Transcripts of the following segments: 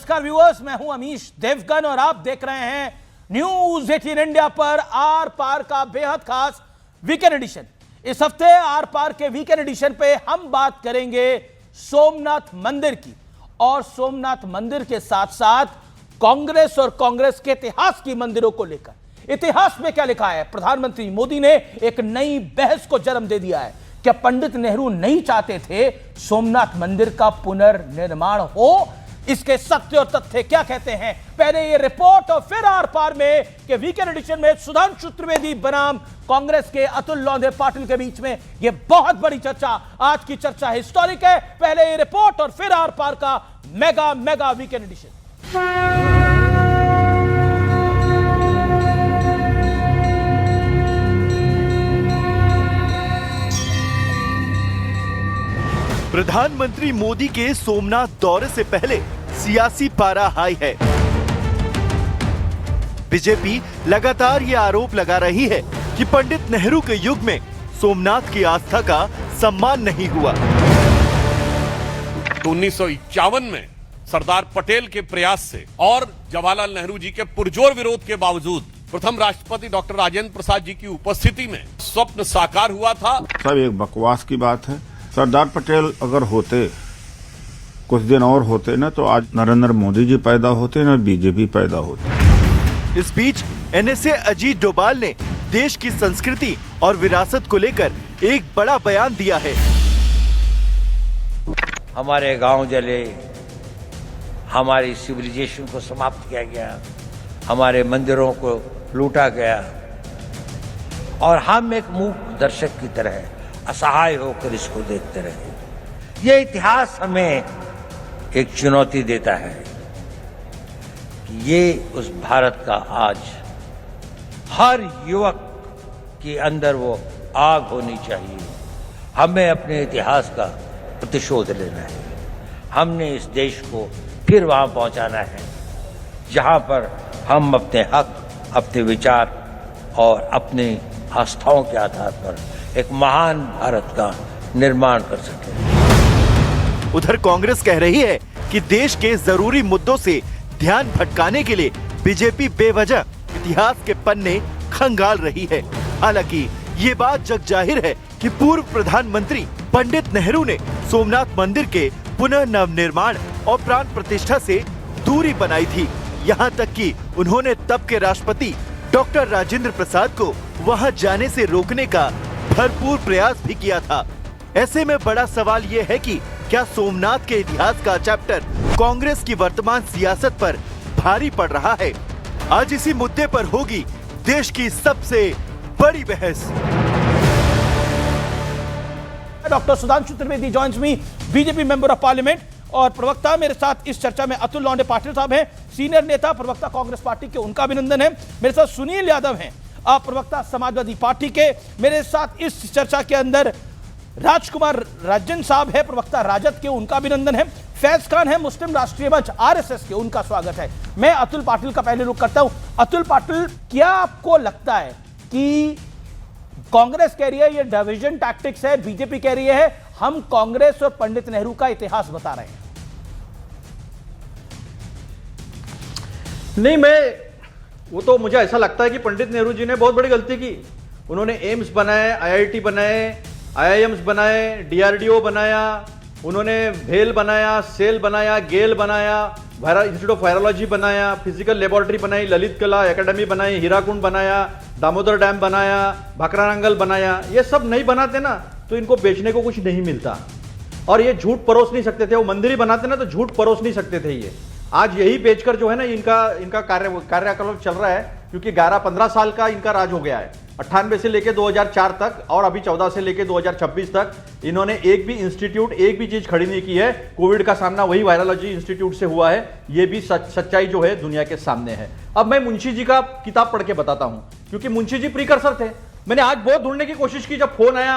नमस्कार व्यूअर्स, मैं हूं अमीश देवगन और आप देख रहे हैं न्यूज 18 इंडिया पर आर पार का बेहद खास वीकेंड एडिशन। इस हफ्ते आर पार के वीकेंड एडिशन पे हम बात करेंगे सोमनाथ मंदिर की और सोमनाथ मंदिर के साथ साथ कांग्रेस और कांग्रेस के इतिहास की मंदिरों को लेकर। इतिहास में क्या लिखा है? प्रधानमंत्री मोदी ने एक नई बहस को जन्म दे दिया है। क्या पंडित नेहरू नहीं चाहते थे सोमनाथ मंदिर का पुनर्निर्माण हो? इसके सत्य और तथ्य क्या कहते हैं, पहले ये रिपोर्ट और फिर आर पार में के वीकेंड एडिशन में सुधांशु त्रिवेदी बनाम कांग्रेस के अतुल लौंडे पाटिल के बीच में ये बहुत बड़ी चर्चा। आज की चर्चा हिस्टोरिक है। पहले ये रिपोर्ट और फिर आर पार का मेगा वीकेंड एडिशन। प्रधानमंत्री मोदी के सोमनाथ दौरे से पहले सियासी पारा हाई है। बीजेपी लगातार ये आरोप लगा रही है कि पंडित नेहरू के युग में सोमनाथ की आस्था का सम्मान नहीं हुआ। 1951 में सरदार पटेल के प्रयास से और जवाहरलाल नेहरू जी के पुरजोर विरोध के बावजूद प्रथम राष्ट्रपति डॉक्टर राजेंद्र प्रसाद जी की उपस्थिति में स्वप्न साकार हुआ था। सब एक बकवास की बात है। सरदार पटेल अगर होते, कुछ दिन और होते ना, तो आज नरेंद्र मोदी जी पैदा होते, ना बीजेपी पैदा होती। इस बीच एनएसए अजीत डोभाल ने देश की संस्कृति और विरासत को लेकर एक बड़ा बयान दिया है। हमारे गांव जले, हमारी सिविलाइजेशन को समाप्त किया गया, हमारे मंदिरों को लूटा गया और हम एक मूक दर्शक की तरह असहाय होकर इसको देखते रहे। ये इतिहास हमें एक चुनौती देता है कि ये उस भारत का आज हर युवक के अंदर वो आग होनी चाहिए। हमें अपने इतिहास का प्रतिशोध लेना है। हमने इस देश को फिर वहां पहुंचाना है जहां पर हम अपने हक, अपने विचार और अपनी आस्थाओं के आधार पर एक महान भारत का निर्माण कर सके। उधर कांग्रेस कह रही है कि देश के जरूरी मुद्दों से ध्यान भटकाने के लिए बीजेपी बेवजह इतिहास के पन्ने खंगाल रही है। हालांकि ये बात जग जाहिर है कि पूर्व प्रधानमंत्री पंडित नेहरू ने सोमनाथ मंदिर के पुनः नवनिर्माण और प्राण प्रतिष्ठा से दूरी बनाई थी। यहाँ तक कि उन्होंने तब के राष्ट्रपति डॉक्टर राजेंद्र प्रसाद को वहाँ जाने से रोकने का भरपूर प्रयास भी किया था। ऐसे में बड़ा सवाल ये है कि क्या सोमनाथ के इतिहास का चैप्टर कांग्रेस की वर्तमान सियासत पर भारी पड़ रहा है? आज इसी मुद्दे पर होगी देश की सबसे बड़ी बहस। Doctor Sudhanshu Trivedi joins me, BJP member of parliament और प्रवक्ता। मेरे साथ इस चर्चा में अतुल लौंडे पाटिल साहब हैं, सीनियर नेता प्रवक्ता कांग्रेस पार्टी के, उनका अभिनंदन है। मेरे साथ सुनील यादव हैं, आप प्रवक्ता समाजवादी पार्टी के। मेरे साथ इस चर्चा के अंदर राजकुमार राजन साहब है, प्रवक्ता राजद के, उनका अभिनंदन है। फैज खान है, मुस्लिम राष्ट्रीय मंच आरएसएस के, उनका स्वागत है। मैं अतुल पाटिल का पहले रुख करता हूं। अतुल पाटिल, क्या आपको लगता है कि कांग्रेस कह रही है ये डिवीजन टैक्टिक्स है, बीजेपी कह रही है हम कांग्रेस और पंडित नेहरू का इतिहास बता रहे हैं? नहीं, वो तो मुझे ऐसा लगता है कि पंडित नेहरू जी ने बहुत बड़ी गलती की। उन्होंने एम्स बनाए, आईआईटी बनाए, आईआईएम्स बनाए, डीआरडीओ बनाया, उन्होंने भेल बनाया, सेल बनाया, गेल बनाया, इंस्टीट्यूट ऑफ वायरोलॉजी बनाया, फिजिकल लेबोरेटरी बनाई, ललित कला एकेडमी बनाई, हीराकुंड बनाया, दामोदर डैम बनाया, भाकरानंगल बनाया। ये सब नहीं बनाते ना तो इनको बेचने को कुछ नहीं मिलता और ये झूठ परोस नहीं सकते थे। वो मंदिर ही बनाते ना तो झूठ परोस नहीं सकते थे। ये आज यही बेचकर जो है ना इनका कार्यकलाप चल रहा है, क्योंकि 11-15 साल का इनका राज हो गया है। 98 से लेके 2004 तक और अभी 14 से लेके 2026 तक इन्होंने एक भी इंस्टीट्यूट, एक भी चीज खड़ी नहीं की है। कोविड का सामना वही वायरोलॉजी इंस्टीट्यूट से हुआ है। ये भी सच्चाई जो है दुनिया के सामने है। अब मैं मुंशी जी का किताब पढ़ के बताता हूं, क्योंकि मुंशी जी प्रीकर्सर थे। मैंने आज बहुत ढूंढने की कोशिश की, जब फोन आया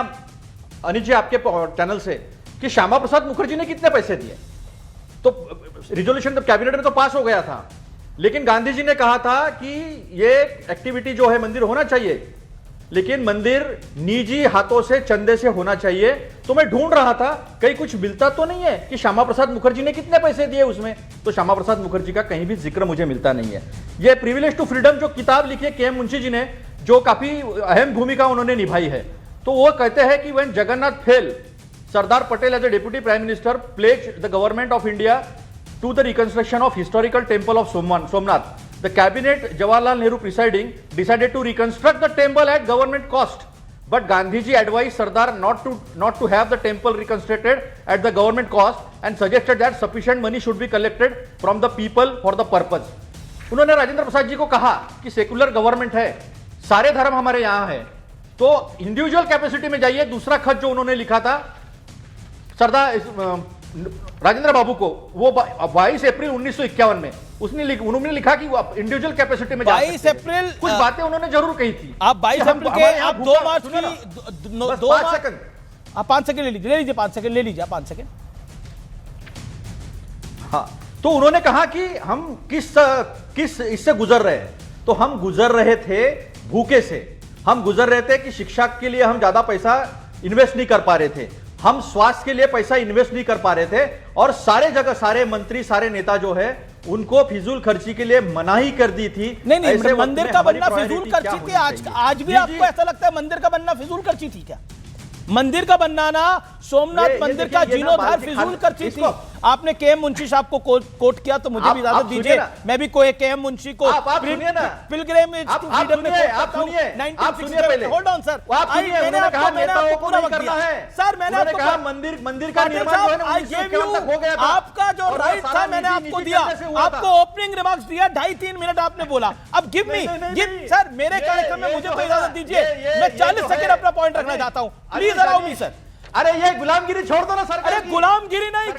अनिल जी आपके चैनल से कि श्यामा प्रसाद मुखर्जी ने कितने पैसे दिए, तो रिजोल्यूशन तो कैबिनेट में तो पास हो गया था, लेकिन गांधी जी ने कहा था कि ये एक्टिविटी जो है मंदिर होना चाहिए, लेकिन मंदिर निजी हाथों से चंदे से होना चाहिए। तो मैं ढूंढ रहा था कहीं कुछ मिलता तो नहीं है कि श्यामा प्रसाद मुखर्जी ने कितने पैसे दिए उसमें, तो श्यामा प्रसाद मुखर्जी का कहीं भी जिक्र मुझे मिलता नहीं है। ये प्रिविलेज टू फ्रीडम जो किताब लिखी है के.एम. मुंशी जी ने, जो काफी अहम भूमिका उन्होंने निभाई है, तो वो कहते हैं कि when Jagannath fell, Sardar Patel as a deputy prime minister pledged the government of India to the reconstruction of historical temple of Somnath. The cabinet, Jawaharlal Nehru presiding, decided to reconstruct the temple at government cost. But Gandhiji advised Sardar not to have the temple reconstructed at the government cost and suggested that sufficient money should be collected from the people for the purpose. उन्होंने राजेंद्र प्रसाद जी को कहा कि secular government है, सारे धर्म हमारे यहाँ है, तो इंडिविजुअल कैपेसिटी में जाइए। दूसरा खत जो उन्होंने लिखा था सरदार राजेंद्र बाबू को, वो 22 अप्रैल 1951 में उन्होंने लिखा कि इंडिविजुअल कैपेसिटी में 22 अप्रैल कुछ बातें उन्होंने जरूर कही थी। आप 22 अप्रैल के आप 2 मार्च की 5 सेकंड, आप 5 सेकंड ले लीजिए 5 सेकंड ले लीजिए 5 सेकंड। हाँ, तो उन्होंने कहा कि हम किस इससे गुजर रहे हैं, तो हम गुजर रहे थे भूखे से, हम गुजर रहे थे कि शिक्षा के लिए हम ज्यादा पैसा इन्वेस्ट नहीं कर पा रहे थे, हम स्वास्थ्य के लिए पैसा इन्वेस्ट नहीं कर पा रहे थे, और सारे जगह सारे मंत्री सारे नेता जो है उनको फिजूल खर्ची के लिए मनाही कर दी थी। नहीं, मंदिर का बनना फिजूल खर्ची थी। आज भी आपको ऐसा लगता है मंदिर का बनना फिजूल खर्ची थी क्या? मंदिर का बनना, सोमनाथ मंदिर का जीर्णोद्धार फिजूल खर्ची थी। आपने के.एम. मुंशी साहब को कोट किया, तो मुझे भी इजाजत दीजिए, मैं भी कोई के.एम. मुंशी को पिलग्रिमेज टू फ्रीडम में कोट करता हूं। होल्ड ऑन सर, मैंने आपको पूरा वक्त दिया सर, मैंने आपको कहा मंदिर का निर्माण जो है ना 1951 तक हो गया था, आपका जो राइट था मैंने आपको दिया, आपको ओपनिंग रिमार्क्स दिया, 2.5-3 मिनट आपने बोला। अब गिव मी सर, मेरे कार्यक्रम में मुझे कोई इजाजत दीजिए, मैं 40 सेकंड अपना पॉइंट रखना चाहता हूं, प्लीज अलाउ मी सर। अरे ये गुलामगिरी छोड़ दो ना सर। अरे गुलामगिरी नहीं,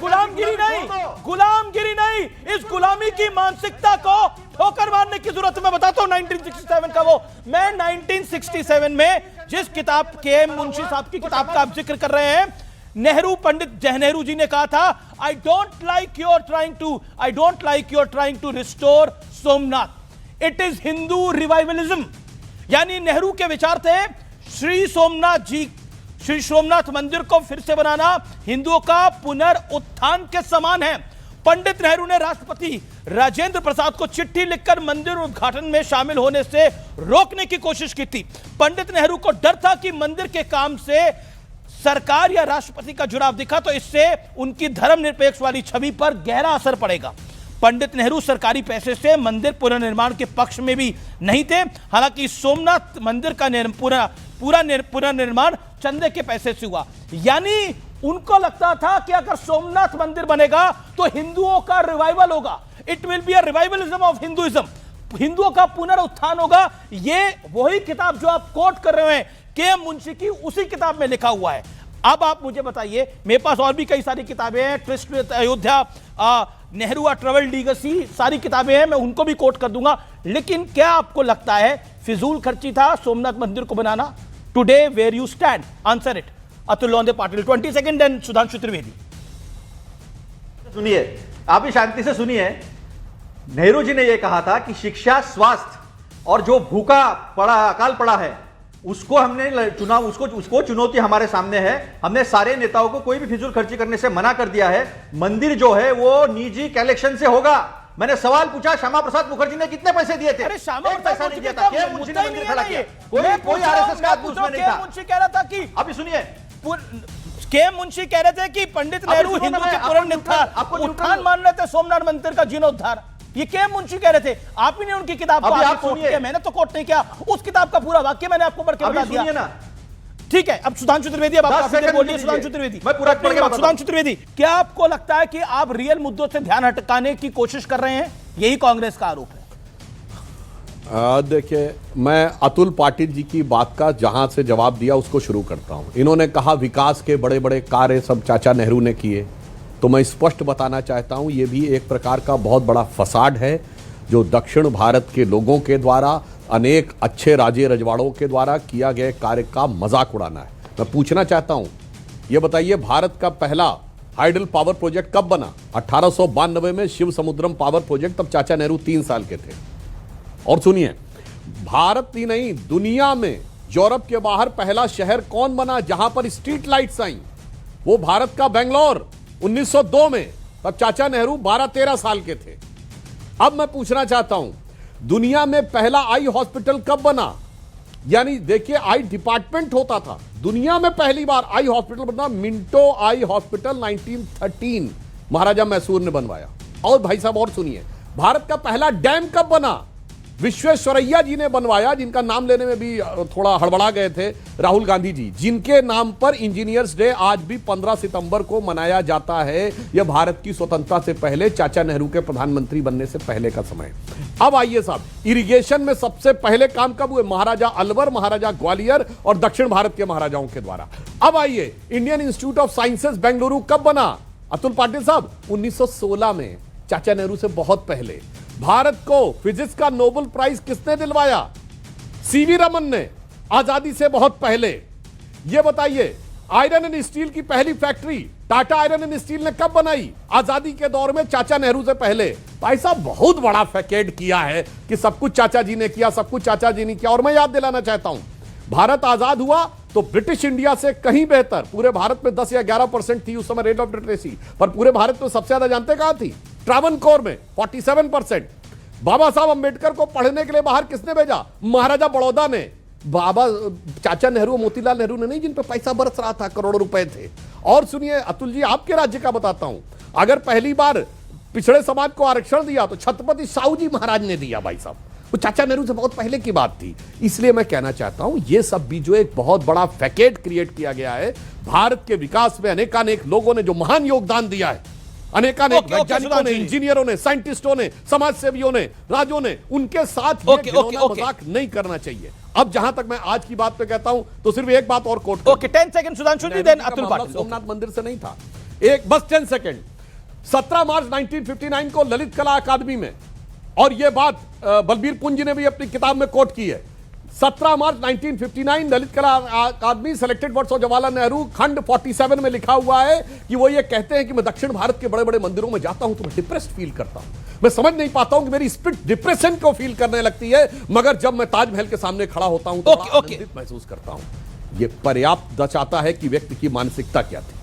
गुलामगिरी नहीं, इस गुलामी की मानसिकता को ठोकर मारने की जरूरत है। मैं बताता हूं 1967 का वो, मैं 1967 में जिस किताब के मुंशी साहब की किताब का आप जिक्र कर रहे हैं, नेहरू, पंडित जवाहरलाल नेहरू जी ने कहा था, I don't like your trying to restore Somnath, it is Hindu revivalism. यानी नेहरू के विचार थे श्री सोमनाथ मंदिर को फिर से बनाना हिंदुओं का पुनरुत्थान के समान है। पंडित नेहरू ने राष्ट्रपति राजेंद्र प्रसाद को चिट्ठी लिखकर मंदिर उद्घाटन में शामिल होने से रोकने की कोशिश की थी। पंडित नेहरू को डर था कि मंदिर के काम से सरकार या राष्ट्रपति का जुड़ाव दिखा तो इससे उनकी धर्मनिरपेक्ष वाली छवि पर गहरा असर पड़ेगा। पंडित नेहरू सरकारी पैसे से मंदिर पुनर्निर्माण के पक्ष में भी नहीं थे। हालांकि सोमनाथ मंदिर का पूरा पुनर्निर्माण चंदे के पैसे से हुआ। यानी उनको लगता था कि अगर सोमनाथ मंदिर बनेगा तो हिंदुओं का रिवाइवल होगा, it will be a revivalism of Hinduism, हिंदुओं का पुनरुत्थान होगा। ये वही किताब जो आप कोट कर रहे हैं के.एम. मुंशी की, उसी किताब में लिखा हुआ है। अब आप मुझे बताइए, मेरे पास और भी कई सारी किताबें हैं, twist with Ayodhya, Nehru a travel legacy, सारी किताबें हैं, मैं उनको भी कोट कर दूंगा। लेकिन क्या आपको लगता है फिजूल खर्ची था सोमनाथ मंदिर को बनाना? Today where you stand, answer it. Atul Londhe Patil 20 second and Sudhanshu Trivedi. सुनिए, आप ही शांति से सुनिए। नेहरू जी ने यह कहा था कि शिक्षा, स्वास्थ्य और जो भूखा पड़ा, अकाल पड़ा है, उसको हमने चुना, उसको चुनौती हमारे सामने है। हमने सारे नेताओं को कोई भी फिजूल खर्ची करने से मना कर दिया है। मंदिर जो है वो निजी कलेक्शन से होगा। मैंने सवाल पूछा, श्यामा प्रसाद मुखर्जी ने कितने पैसे दिए थे? अरे श्यामा पैसा नहीं दिया था, के.एम. मुंशी ने मंदिर खड़ा किया, कोई आरएसएस का आदमी उसमें नहीं था। मुंशी कह रहा था कि, अभी सुनिए, के.एम. मुंशी कह रहे थे कि पंडित नेहरू हिंदू के पुनरुत्थान मान रहे थे सोमनाथ मंदिर का जीर्णोद्धार, ये के.एम. मुंशी कह रहे थे। आप ही ने उनकी किताब को आगे कोट किया, मैंने तो कोट नहीं किया, उस किताब का पूरा वाक्य मैंने आपको पढ़ के बता दिया। ठीक है, अब सुधांशु त्रिवेदी, अब आप बोलिए। सुधांशु त्रिवेदी, सुधांशु त्रिवेदी, क्या आपको लगता है कि आप रियल मुद्दों से ध्यान हटकाने की कोशिश कर रहे हैं? यही कांग्रेस का आरोप है। देखिए, मैं अतुल पाटिल जी की बात का जहां से जवाब दिया उसको शुरू करता हूं। इन्होंने कहा विकास के बड़े बड़े कार्य सब चाचा नेहरू ने किए, तो मैं स्पष्ट बताना चाहता हूं ये भी एक प्रकार का बहुत बड़ा फसाड है जो दक्षिण भारत के लोगों के द्वारा, अनेक अच्छे राजे रजवाड़ों के द्वारा किया गया कार्य का मजाक उड़ाना है। मैं पूछना चाहता हूं, ये बताइए भारत का पहला हाइडल पावर प्रोजेक्ट कब बना? 1892 में शिव समुद्रम पावर प्रोजेक्ट, तब चाचा नेहरू 3 साल के थे। और सुनिए, भारत ही नहीं दुनिया में यूरोप के बाहर पहला शहर कौन बना जहां पर स्ट्रीट लाइट्स आई? वो भारत का बेंगलोर 1902 में। तब चाचा नेहरू 12-13 साल के थे। अब मैं पूछना चाहता हूं, दुनिया में पहला आई हॉस्पिटल कब बना? यानी देखिए, आई डिपार्टमेंट होता था। दुनिया में पहली बार आई हॉस्पिटल बना, मिंटो आई हॉस्पिटल 1913 महाराजा मैसूर ने बनवाया। और भाई साहब और सुनिए, भारत का पहला डैम कब बना? विश्वेश्वरैया जी ने बनवाया, जिनका नाम लेने में भी थोड़ा हड़बड़ा गए थे, राहुल गांधी जी, जिनके नाम पर इंजीनियर्स डे आज भी 15 सितंबर को मनाया जाता है। यह भारत की स्वतंत्रता से पहले, चाचा नेहरू के प्रधानमंत्री बनने से पहले का समय। अब आइए साहब, इरिगेशन में सबसे पहले काम कब हुए? महाराजा अलवर, महाराजा ग्वालियर और दक्षिण भारत के महाराजाओं के द्वारा। अब आइए, Indian institute of sciences Bengaluru कब बना? अतुल पाटिल साहब 1916 में, चाचा नेहरू से बहुत पहले। भारत को फिजिक्स का नोबेल प्राइज किसने दिलवाया? सीवी रमन ने, आजादी से बहुत पहले। यह बताइए, आयरन एंड स्टील की पहली factory Tata iron and steel ने कब बनाई? आजादी के दौर में, चाचा नेहरू से पहले। भाई साहब बहुत बड़ा फैकेट किया है कि सब कुछ चाचा जी ने किया, सब कुछ चाचा जी ने किया। और मैं याद दिलाना चाहता हूं, भारत आजाद हुआ तो ब्रिटिश इंडिया से कहीं बेहतर, पूरे भारत में 10 या 11% थी उस समय रेट ऑफ लिटरेसी, पर पूरे भारत में सबसे ज्यादा जानते कहां थी? ट्रावनकोर में 47%। बाबा साहब अंबेडकर को पढ़ने के लिए बाहर किसने भेजा? महाराजा बड़ौदा ने। बाबा चाचा नेहरू, मोतीलाल नेहरू ने नहीं, जिन पे पैसा बरस रहा था, करोड़ों रुपए थे। और सुनिए अतुल जी, आपके राज्य का बताता हूं, अगर पहली बार पिछड़े समाज को आरक्षण दिया तो छत्रपति साहू जी महाराज ने दिया। भाई साहब वो चाचा नेहरू से बहुत पहले की बात थी। इसलिए मैं कहना चाहता हूं, यह सब भी जो एक बहुत बड़ा फैकेट क्रिएट किया गया है, भारत के विकास में अनेकानेक लोगों ने जो महान योगदान दिया है, अनेकानेक वैज्ञानिकों ने, इंजीनियरों ने, साइंटिस्टों ने, समाज सेवियों ने, राजों ने, उनके साथ मजाक नहीं करना चाहिए। अब जहां तक मैं आज की बात पे कहता हूं, तो सिर्फ एक बात और कोट। ओके, 10 सेकंड सुधांशु जी, देन अतुल पाटिल। सोमनाथ मंदिर से नहीं था, एक बस 10 सेकंड। 17 मार्च 1959 को ललित कला अकादमी में, और यह बात बलबीर पुंज ने भी अपनी किताब में कोट की है, 17 मार्च 1959 Lalit Kala Akademi selected words of Jawaharlal Nehru, खंड 47 में लिखा हुआ है कि वो ये कहते हैं कि मैं दक्षिण भारत के बड़े बड़े मंदिरों में जाता हूं तो मैं डिप्रेस्ड फील करता हूं। मैं समझ नहीं पाता हूं कि मेरी स्पिरिट डिप्रेशन को फील करने लगती है, मगर जब मैं ताजमहल के सामने खड़ा होता हूं तो आनंदित महसूस करता हूं। यह पर्याप्त दर्शाता है कि व्यक्ति की मानसिकता क्या थी।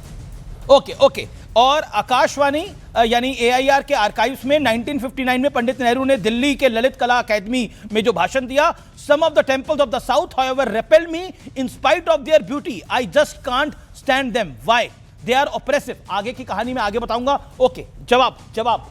Okay okay. और आकाशवाणी यानी एआईआर के आर्काइव्स में 1959 में पंडित नेहरू ने दिल्ली के ललित कला अकादमी में जो भाषण दिया, some of the temples of the south however repel me in spite of their beauty, I just can't stand them, why they are oppressive. आगे की कहानी में आगे बताऊंगा। ओके, जवाब।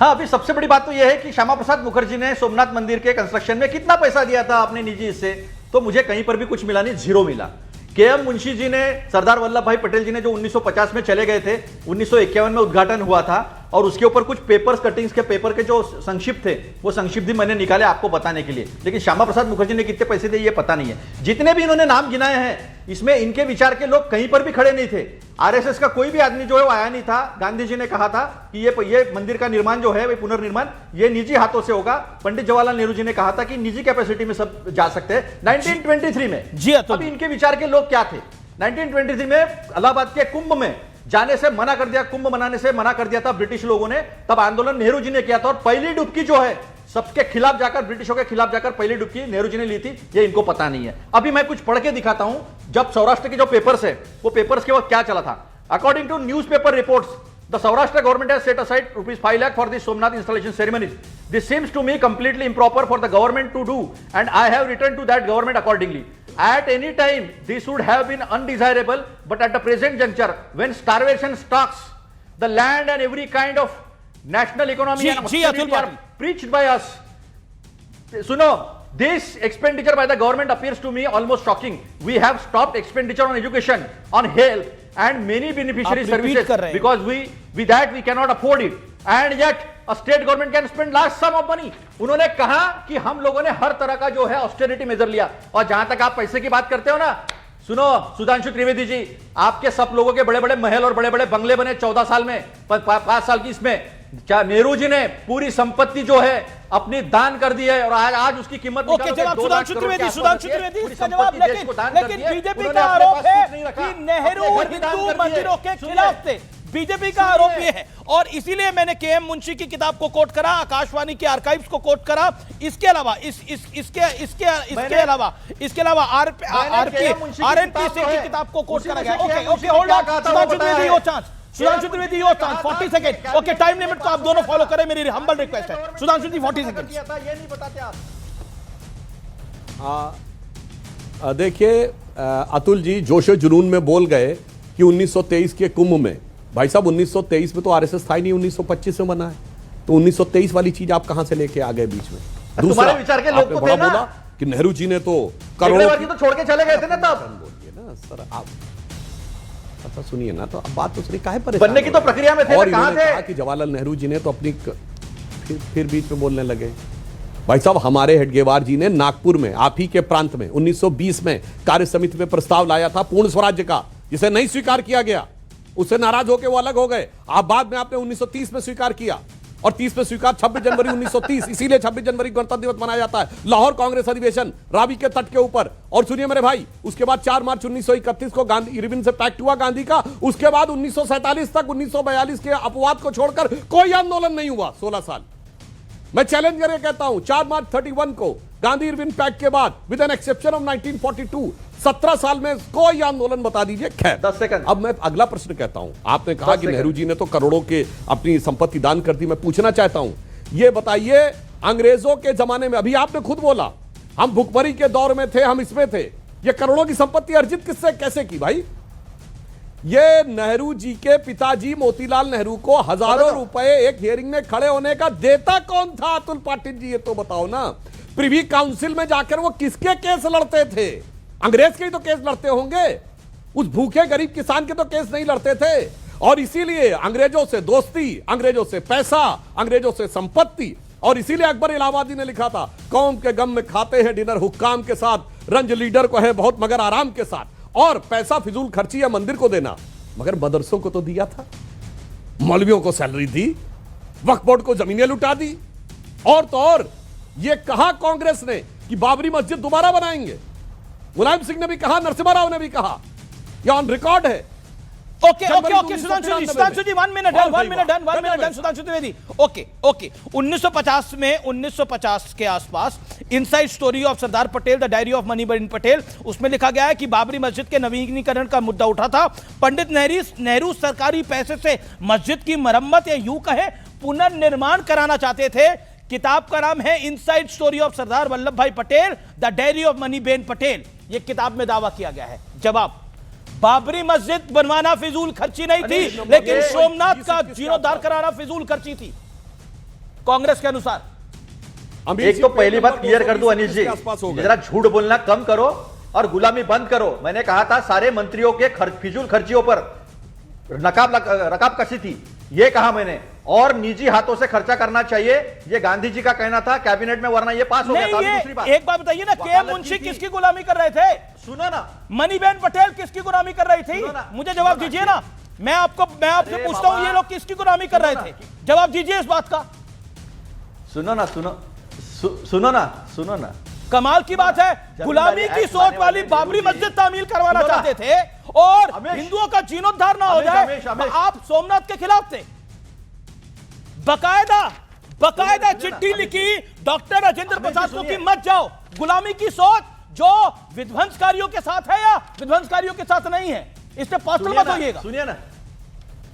हाँ, अभी सबसे बड़ी बात तो यह है कि श्यामा प्रसाद मुखर्जी ने सोमनाथ मंदिर के कंस्ट्रक्शन में कितना पैसा दिया था अपने निजी हिस्से, तो मुझे कहीं पर भी कुछ मिला नहीं, जीरो मिला। केएम मुंशी जी ने, सरदार वल्लभ भाई पटेल जी ने जो 1950 में चले गए थे, 1951 में उद्घाटन हुआ था, और उसके ऊपर कुछ पेपर्स कटिंग्स के पेपर के जो संक्षिप्त थे, वो संक्षिप्त भी मैंने निकाले आपको बताने के लिए। लेकिन श्यामा प्रसाद मुखर्जी ने कितने पैसे दिए ये पता नहीं है। जितने भी इन्होंने नाम गिनाए हैं, इसमें इनके विचार के लोग कहीं पर भी खड़े नहीं थे। आरएसएस का कोई भी आदमी जो है वो आया नहीं था। गांधी जी ने कहा था कि ये मंदिर का निर्माण जो है, वो पुनर्निर्माण, ये निजी हाथों से होगा। पंडित जवाहरलाल नेहरू जी ने कहा था कि निजी कैपेसिटी में सब जा सकते हैं 1923 में। जी, अब इनके विचार के लोग क्या थे? 1923 में इलाहाबाद के कुंभ में जाने से मना कर दिया, कुंभ मनाने से मना कर दिया था ब्रिटिश लोगों ने। तब आंदोलन नेहरू जी ने किया था, और पहली डुबकी जो है सबके खिलाफ जाकर, ब्रिटिशों के खिलाफ जाकर पहली डुबकी नेहरू जी ने ली थी, ये इनको पता नहीं है। अभी मैं कुछ पढ़ के दिखाता हूं, जब सौराष्ट्र के जो पेपर्स है, वो पेपर्स के वक्त क्या चला था। According to newspaper reports, the Saurashtra government has set aside ₹5 lakh for the Somnath installation ceremonies. This seems to me completely improper for the government to do, and I have written to that government accordingly. At any time, this would have been undesirable, but at the present juncture, when starvation stalks the land and every kind of national economy and austerity are preached by us, suno, this expenditure by the government appears to me almost shocking. We have stopped expenditure on education, on health, and many beneficiary services because with that we cannot afford it, and yet a state government can spend large sum of money. उन्होंने कहा कि हम लोगों ने हर तरह का जो है ऑस्टेरिटी मेजर लिया। और जहां तक आप पैसे की बात करते हो ना, सुनो सुधांशु त्रिवेदी जी, आपके सब लोगों के बड़े बड़े महल और बड़े बड़े बंगले बने 14 साल में, 5 साल की इसमें। नेहरू जी ने पूरी संपत्ति जो है अपनी दान कर दी है, और आज उसकी कीमत सुधांशु त्रिवेदी इसका जवाब, लेकिन बीजेपी का आरोप है कि नेहरू हिंदू मंदिरों के खिलाफ थे। बीजेपी का आरोप यह है, और इसीलिए मैंने केएम मुंशी की किताब को कोट करा, आकाशवाणी के आर्काइव्स को कोट करा। इसके अलावा इसके अलावा आरएनपी सिंह की किताब को कोट करा गया। Okay hold on, Sudhanshu Dwivedi your chance, Sudhanshu Dwivedi your chance, 40 second. Okay, time limit तो आप दोनों फॉलो करें, मेरी हम्बल रिक्वेस्ट है। सुधांशु जी 40 सेकंड। ये नहीं बताते आप। देखिए अतुल जी जोशो जुनून में बोल गए कि 1923 के कुंभ में, भाई साहब 1923 में तो आरएसएस था ही नहीं, 1925 में बना है, तो 1923 वाली चीज आप कहां से लेके आ गए बीच में? तुम्हारे विचार के लोग तो थे ना, बोला कि नेहरू जी ने तो करोड़ों की तो छोड़ के चले गए थे ना तब। बोलिए ना सर, आप अच्छा सुनिए ना, तो अब बात तो सुनिए, काहे परेशान बनने की तो प्रक्रिया में थे, और कहां थे? कहा कि जवाहरलाल नेहरू जी ने तो अपनी फिर बीच में बोलने लगे। भाई साहब हमारे हेडगेवार जी ने नागपुर में, आप ही के प्रांत में 1920 में कार्य समिति में प्रस्ताव लाया था पूर्ण स्वराज्य का, जिसे नहीं स्वीकार किया गया, उससे नाराज होकर वो अलग हो गए। आप बाद में आपने 1930 में स्वीकार किया और 30 में स्वीकार 26 जनवरी 1930, इसीलिए 26 जनवरी गणतंत्र दिवस मनाया जाता है। लाहौर कांग्रेस अधिवेशन रावी के तट के ऊपर, और सुनिए मेरे भाई, उसके बाद 4 मार्च 1931 को गांधी इरविन से पैक्ट हुआ गांधी का। उसके बाद 1947 तक 1942 के अपवाद को छोड़कर कोई आंदोलन नहीं हुआ 16 साल। मैं चैलेंज करके कहता हूं 4 मार्च 31 को गांधी इरविन पैक्ट के बाद विद एन एक्सेप्शन ऑफ 1942 17 साल में कोई आंदोलन बता दीजिए। खैर 10 सेकंड। अब मैं अगला प्रश्न कहता हूं, आपने कहा कि नेहरू जी ने तो करोड़ों के अपनी संपत्ति दान कर दी। मैं पूछना चाहता हूं, यह बताइए अंग्रेजों के जमाने में, अभी आपने खुद बोला हम भुखमरी के दौर में थे, हम इसमें थे, ये करोड़ों की संपत्ति अर्जित किससे कैसे की भाई? ये नेहरू जी के पिताजी मोतीलाल नेहरू को हजारों रुपए एक हियरिंग में खड़े होने का देता कौन था अतुल पाटिल जी, ये तो बताओ ना। प्रिवी काउंसिल में जाकर वो किसके केस लड़ते थे? अंग्रेज के ही तो केस लड़ते होंगे, उस भूखे गरीब किसान के तो केस नहीं लड़ते थे। और इसीलिए अंग्रेजों से दोस्ती, अंग्रेजों से पैसा, अंग्रेजों से संपत्ति, और इसीलिए अकबर इलाहाबादी ने लिखा था कौम के गम में खाते हैं डिनर हुक्काम के साथ, रंज लीडर को है बहुत मगर आराम के साथ। और पैसा फिजूल खर्ची या मंदिर को देना, मगर मदरसों को तो दिया था, मौलवियों को सैलरी दी, वक्फ बोर्ड को जमीनें लुटा दी। और तो और ये कहा कांग्रेस ने कि बाबरी मस्जिद दोबारा बनाएंगे, मुलायम सिंह ने भी कहा, नरसिम्हा राव ने भी कहा, यह ऑन रिकॉर्ड है। ओके सुधांशु जी 1 minute done Sudhanshu Dwivedi. Okay 1950 में 1950 के आसपास inside story of Sardar Patel, the diary of Maniben Patel, उसमें लिखा गया है कि बाबरी मस्जिद के नवीनीकरण का मुद्दा उठा था। पंडित नेहरू सरकारी पैसे से मस्जिद की मरम्मत या यूं कहें पुनर्निर्माण कराना चाहते थे। किताब का नाम है inside story of Sardar Vallabh भाई Patel, the diary of Maniben Patel. यह किताब में दावा किया गया है। जवाब, बाबरी मस्जिद बनवाना फिजूल खर्ची नहीं थी, लेकिन सोमनाथ का जीर्णोद्धार कराना फिजूल खर्ची थी कांग्रेस के अनुसार। एक तो पहली बात क्लियर कर दूं अनिश जी, जरा झूठ बोलना कम करो और गुलामी बंद करो। मैंने कहा था सारे मंत्रियों के फिजूल खर्चियों पर रकाब कसी थी, ये कहा मैंने, और निजी हाथों से खर्चा करना चाहिए, ये गांधी जी का कहना था कैबिनेट में, वरना ये पास हो गया था। दूसरी बात, एक बात बताइए ना, केएम मुंशी किसकी गुलामी कर रहे थे? सुनो ना, मणिबेन पटेल किसकी गुलामी कर रही थी? मुझे जवाब दीजिए ना, मैं आपसे पूछता हूं, ये लोग किसकी गुलामी कर रहे थे? जवाब दीजिए इस बात का। सुनो ना, कमाल की बात है, गुलामी की सोच वाली बाबरी मस्जिद तामील करवाना चाहते थे और हिंदुओं का जीर्णोद्धार ना हो जाए, आप सोमनाथ के खिलाफ थे। बकायदा चिट्ठी लिखी डॉक्टर राजेंद्र प्रसाद को कि मत जाओ। गुलामी की सोच जो विध्वंसकारियों के साथ है या विध्वंसकारियों के साथ नहीं है, इससे पर्सनल मत होइएगा।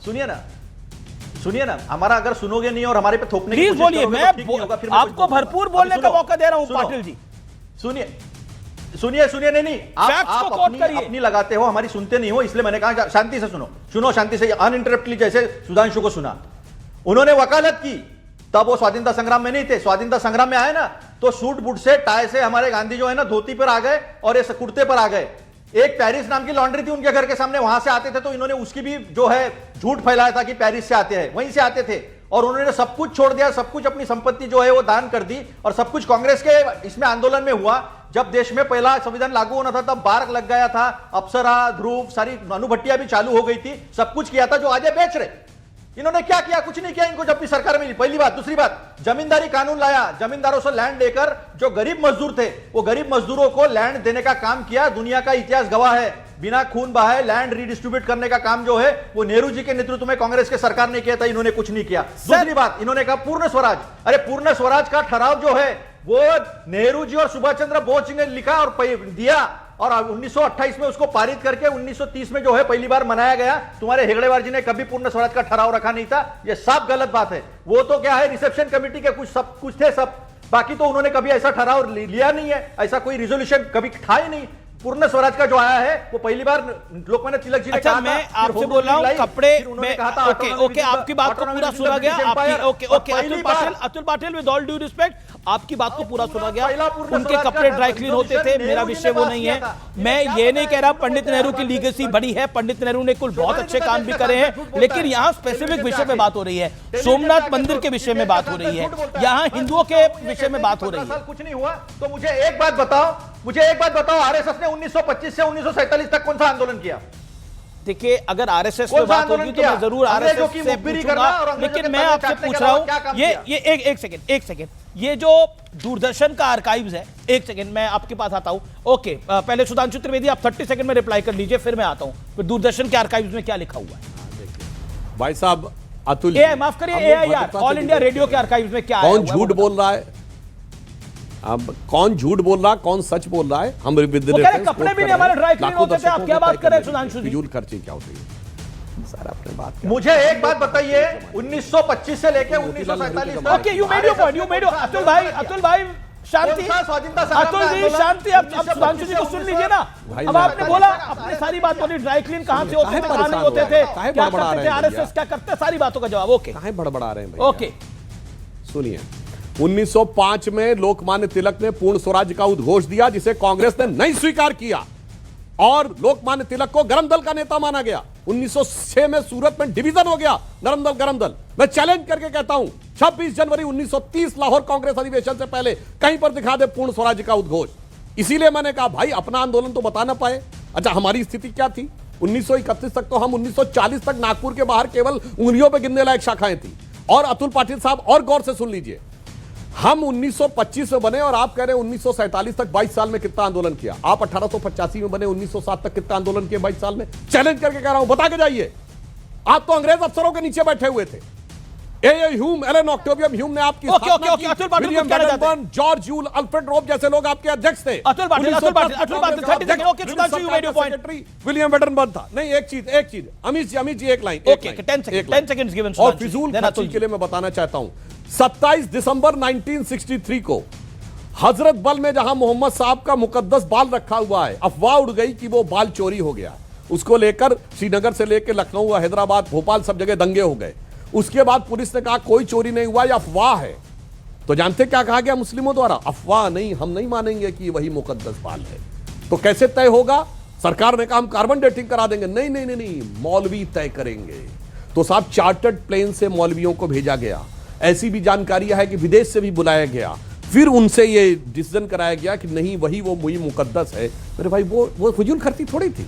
सुनिए ना, हमारा अगर सुनोगे नहीं और हमारे पे थोपने की कोशिश करोगे, मैं आपको भरपूर बोलने का मौका दे रहा हूं पाटिल जी। सुनिए, नहीं, आप अपनी लगाते हो, हमारी सुनते नहीं हो, इसलिए मैंने कहा शांति से सुनो शांति से, अनइंटरप्टली, जैसे सुधांशु को सुना। उन्होंने वकालत की, तब वो स्वाधीनता संग्राम में नहीं थे, स्वाधीनता संग्राम में आए ना तो सूट बूट से, टाई से हमारे गांधी जो है ना धोती पर आ गए और ये कुर्ते पर आ गए। एक पेरिस नाम की लॉन्ड्री थी उनके घर के सामने, वहां से आते थे, तो इन्होंने उसकी भी जो है झूठ फैलाया था कि पेरिस से आते हैं, वहीं से आते थे, और उन्होंने सब कुछ छोड़ दिया, सब कुछ अपनी संपत्ति जो है वो दान कर दी, और सब कुछ कांग्रेस के इसमें आंदोलन में हुआ। जब देश में पहला संविधान लागू होना था तब बार लग गया था, अप्सरा, ध्रुव, सारी अनुभट्टियां भी चालू हो गई थी, सब कुछ किया था जो आज बेच रहे। इन्होंने क्या किया? कुछ नहीं किया इनको जब भी सरकार मिली, पहली बात। दूसरी बात, जमींदारी कानून लाया, जमींदारों से लैंड लेकर जो गरीब मजदूर थे वो गरीब मजदूरों को लैंड देने का काम किया। दुनिया का इतिहास गवाह है, बिना खून बहाए लैंड रीडिस्ट्रीब्यूट करने का काम जो है वो नेहरू जी के नेतृत्व में कांग्रेस के सरकार ने किया था, इन्होंने कुछ नहीं किया। दूसरी बात, इन्होंने कहा पूर्ण स्वराज। अरे पूर्ण स्वराज का ठहराव जो है वो नेहरू जी और सुभाष चंद्र बोस जी ने लिखा और दिया, और 1928 में उसको पारित करके 1930 में जो है पहली बार मनाया गया। तुम्हारे हेगड़ेवार जी ने कभी पूर्ण स्वराज का ठहराव रखा नहीं था, यह साफ गलत बात है। वो तो क्या है, रिसेप्शन कमेटी के कुछ थे सब, बाकी तो उन्होंने कभी ऐसा ठहराव लिया नहीं है, ऐसा कोई रिजोल्यूशन कभी था ही नहीं। पूर्ण स्वराज का जो आया है वो पहली बार लोकमान्य तिलक जी ने अच्छा, कहा मैं था, आपसे बोल रहा हूं कपड़े उन्होंने कहा था ओके, आपकी बात को पूरा सुना गया। Okay, Atul Patil with all due respect, आपकी बात को पूरा सुना गया। उनके कपड़े ड्राई क्लीन होते थे, मेरा विषय वो नहीं है। मैं ये नहीं कह रहा पंडित नेहरू की लीगेसी बड़ी है, पंडित नेहरू ने कुल बहुत अच्छे काम भी करे हैं, लेकिन यहाँ स्पेसिफिक विषय में बात हो रही है, सोमनाथ मंदिर के विषय में बात हो रही है, यहाँ हिंदुओं के विषय में बात हो रही है। कुछ नहीं हुआ तो मुझे एक बात बताओ, आरएसएस ने 1925 से 1947 तक कौन सा आंदोलन किया? देखिए, अगर आरएसएस में बात होगी तो मैं जरूर आरएसएस से पूछूंगा, लेकिन मैं आपसे पूछ रहा हूं, ये एक सेकंड, ये जो दूरदर्शन का आर्काइव्स है, एक सेकंड मैं आपके पास आता हूं। ओके, पहले सुधांशु त्रिवेदी आप 30 सेकंड में रिप्लाई कर लीजिए, फिर मैं आता हूं। फिर दूरदर्शन के आर्काइव्स में क्या लिखा हुआ है? भाई साहब, अतुल माफ करिए, एआईआर ऑल इंडिया रेडियो के आर्काइव्स में क्या कौन झूठ बोल रहा है? अब कौन झूठ बोल रहा है, कौन सच बोल रहा है? हम कपड़े भी नहीं हमारे ड्राई क्लीन होते थे, आप क्या बात कर रहे हैं सुधांशु जी? फिजूल खर्ची क्या होती है सर? आपने बात मुझे एक बात बताइए, 1925 से लेके 1947 तक। Okay, you made your Atul भाई शांति, अतुल जी शांति। अब सुधांशु जी को सुन लीजिए ना। अब आपने बोला अपनी सारी बात बोली, ड्राई क्लीन कहां से होते थे, कहां नहीं होते थे, क्या करते थे आरएसएस, क्या करते, सारी बातों का जवाब। ओके, काहे बड़बड़ा रहे हैं भैया? ओके, सुनिए, 1905 में लोकमान्य तिलक ने पूर्ण स्वराज का उद्घोष दिया, जिसे कांग्रेस ने नहीं स्वीकार किया और लोकमान्य तिलक को गरम दल का नेता माना गया। 1906 में सूरत में डिवीजन हो गया, नरम दल गरम दल। मैं चैलेंज करके कहता हूं, 26 जनवरी 1930 लाहौर कांग्रेस अधिवेशन से पहले कहीं पर दिखा दे पूर्ण स्वराज का उद्घोष। इसीलिए मैंने कहा भाई, अपना आंदोलन तो बता ना पाए। अच्छा, हमारी स्थिति क्या थी 1931 तक? तो हम 1940 तक नागपुर के बाहर केवल उंगलियों पर गिनने लायक शाखाएं थी। और अतुल पाटिल साहब, और गौर से सुन लीजिए, हम 1925 में बने और आप कह रहे हैं 1947 तक 22 साल में कितना आंदोलन किया? आप 1885 में बने, 1907 तक कितना आंदोलन किया 22 साल में? चैलेंज करके कह रहा हूं, बता के जाइए। आप तो अंग्रेज अफसरों के नीचे बैठे हुए थे। ह्यूम, एलन ऑक्टेवियम ह्यूम ने आपकी विलियम बैडनबर्न, जॉर्ज यूल, अल्फ्रेड रोब जैसे लोग आपके अध्यक्ष थे। विलियम बैडनबर्न था। नहीं, एक चीज अमित जी एक लाइन, और फिजूल खर्ची के लिए मैं बताना चाहता हूं, 27 दिसंबर 1963 को हजरत बल में जहां मोहम्मद साहब का मुकद्दस बाल रखा हुआ है, अफवाह उड़ गई कि वो बाल चोरी हो गया। उसको लेकर श्रीनगर से लेकर लखनऊ, हैदराबाद, भोपाल सब जगह दंगे हो गए। उसके बाद पुलिस ने कहा कोई चोरी नहीं हुआ, यह अफवाह है। तो जानते क्या कहा गया मुस्लिमों द्वारा? अफवाह नहीं, हम नहीं मानेंगे कि वही मुकद्दस बाल है। तो कैसे तय होगा? सरकार ने कहा हम कार्बन डेटिंग करा देंगे। नहीं, मौलवी तय करेंगे। तो साहब, चार्टर्ड प्लेन से मौलवियों को भेजा गया। ऐसी भी जानकारी है कि विदेश से भी बुलाया गया, फिर उनसे ये डिसीजन कराया गया कि नहीं, वही वो मुई मुकद्दस है। मेरे भाई, वो फजूल खर्ची थोड़ी थी,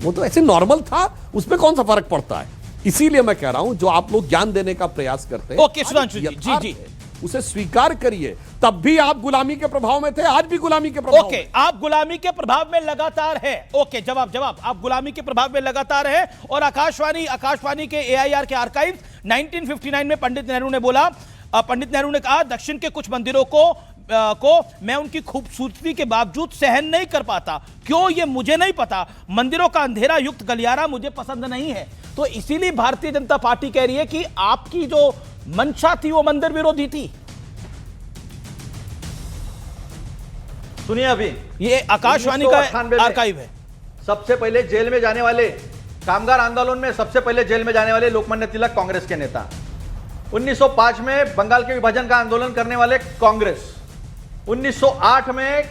वो तो ऐसे नॉर्मल था, उसमें कौन सा फर्क पड़ता है? इसीलिए मैं कह रहा हूं, जो आप लोग ज्ञान देने का प्रयास करते हैं, ओके सुधांशु जी, उसे स्वीकार करिए। तब भी आप गुलामी के प्रभाव में थे, आज भी गुलामी के प्रभाव ओके, आप गुलामी के प्रभाव में लगातार है। ओके, जवाब आप गुलामी के प्रभाव में लगातार है। और आकाशवाणी के एआईआर के आर्काइव 1959 में पंडित नेहरू ने बोला, पंडित नेहरू ने कहा, दक्षिण के कुछ मंदिरों को मैं उनकी खूबसूरती के बावजूद सहन नहीं कर पाता। क्यों, ये मुझे नहीं पता। मंदिरों का अंधेरा युक्त गलियारा मुझे पसंद नहीं है। तो इसीलिए भारतीय जनता पार्टी कह रही है कि आपकी जो मंशा थी वो मंदिर विरोधी थी। सुनिए, अभी ये आकाशवाणी का आर्काइव है। सबसे पहले जेल में जाने वाले, कामगार आंदोलन में सबसे पहले जेल में जाने वाले लोकमान्य तिलक कांग्रेस के नेता। 1905 में बंगाल के विभाजन का आंदोलन करने वाले कांग्रेस। 1908 में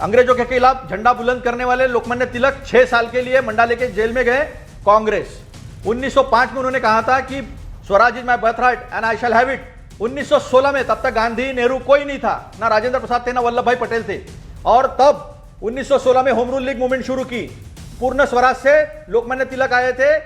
अंग्रेजों के खिलाफ झंडा बुलंद करने वाले लोकमान्य तिलक 6 साल के लिए मंडाले के जेल में गए, कांग्रेस। 1905 में उन्होंने कहा था कि Swaraj is my birthright and I shall have it. 1916 में, तब तक गांधी, नेहरू कोई नहीं था, ना राजेंद्र प्रसाद थे, ना वल्लभ भाई पटेल थे। और तब 1916 में होम रूल लीग मूवमेंट शुरू की। पूर्ण स्वराज से लोकमान्य तिलक आए थे,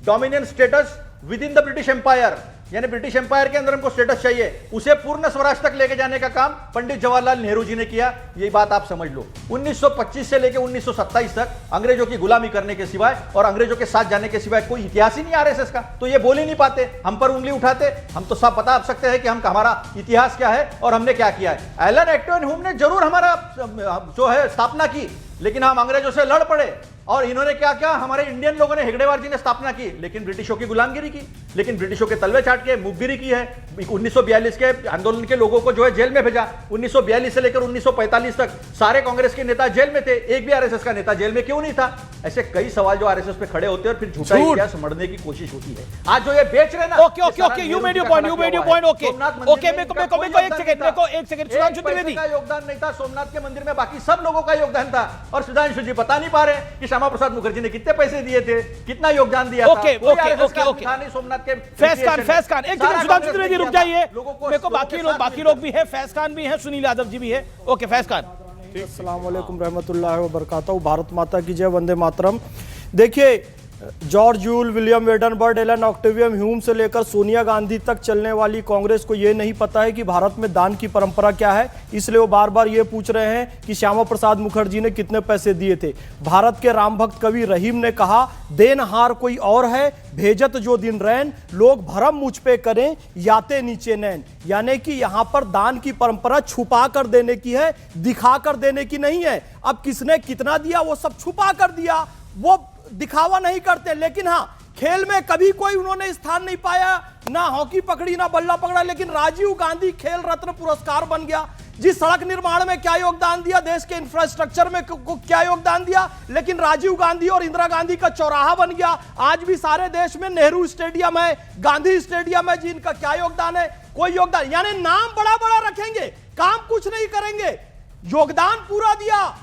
dominion status within the British empire, यानी ब्रिटिश एम्पायर के अंदर हमको स्टेटस चाहिए, उसे पूर्ण स्वराज तक लेके जाने का काम पंडित जवाहरलाल नेहरू जी ने किया। ये बात आप समझ लो। 1925 से लेकर 1927 तक अंग्रेजों की गुलामी करने के सिवाय और अंग्रेजों के साथ जाने के सिवाय कोई इतिहास ही नहीं आरएसएस का। तो ये बोल ही नहीं पाते, हम पर उंगली उठाते। हम तो सब बता सकते हैं कि हम हमारा इतिहास क्या है और हमने क्या किया है। एलन एक्टन हुम ने जरूर हमारा जो है स्थापना की, लेकिन हम अंग्रेजों से लड़ पड़े। और इन्होंने क्या किया, हमारे इंडियन लोगों ने, हेगड़ेवार जी ने स्थापना की, लेकिन ब्रिटिशों की गुलामगिरी की, लेकिन ब्रिटिशों के तलवे चाट के मुखबिरी की है। 1942 के आंदोलन के लोगों को जो है जेल में भेजा। 1942 से लेकर 1945 तक सारे कांग्रेस के नेता जेल में थे, एक भी आरएसएस का नेता जेल में क्यों नहीं था? ऐसे कई सवाल जो आरएसएस पे खड़े होते हैं और फिर झूठा इतिहास मढ़ने की कोशिश होती है। आज जो ये बेच रहे ना, okay you made your point okay मेरे को एक सेकंड सुधांशु त्रिवेदी का योगदान नहीं था सोमनाथ के मंदिर में, बाकी सब लोगों का योगदान था। और सुधांशु जी बता नहीं पा रहे कि श्यामा प्रसाद मुखर्जी ने कितने पैसे दिए थे, कितना योगदान दिया था। ओके सोमनाथ के फैज खान एक सेकंड सुधांशु त्रिवेदी रुक जाइए, मेरे को बाकी लोग भी है, फैज खान भी है, सुनील यादव जी भी है। ओके फैज खान। अस्सलाम वालेकुम रहमतुल्लाहि व बरकातहू। भारत माता की जय, वंदे मातरम। देखिए, George Yule, William Wedderburn, Allan Octavian Hume से लेकर सोनिया गांधी तक चलने वाली कांग्रेस को यह नहीं पता है कि भारत में दान की परंपरा क्या है, इसलिए वो बार बार ये पूछ रहे हैं कि श्यामा प्रसाद मुखर्जी ने कितने पैसे दिए थे। भारत के राम भक्त कवि रहीम ने कहा, देनहार कोई और है, भेजत जो दिन रैन, लोग भरम मुझ पे करें, याते नीचे नैन। यानी कि यहां पर दान की परंपरा छुपा कर देने की है, दिखा कर देने की नहीं है। अब किसने कितना दिया वो सब छुपा कर दिया, वो दिखावा नहीं करते। लेकिन हाँ, खेल में कभी कोई उन्होंने स्थान नहीं पाया, ना हॉकी पकड़ी ना बल्ला पकड़ा, लेकिन राजीव गांधी खेल रत्न पुरस्कार बन गया। जिस सड़क निर्माण में क्या योगदान दिया, देश के इंफ्रास्ट्रक्चर में क्या योगदान दिया, लेकिन राजीव गांधी और इंदिरा गांधी का चौराहा बन गया। आज भी सारे देश में नेहरू स्टेडियम है, गांधी स्टेडियम है, जिनका क्या योगदान है, कोई योगदान। यानी नाम बड़ा बड़ा रखेंगे, काम कुछ नहीं करेंगे। योगदान पूरा दिया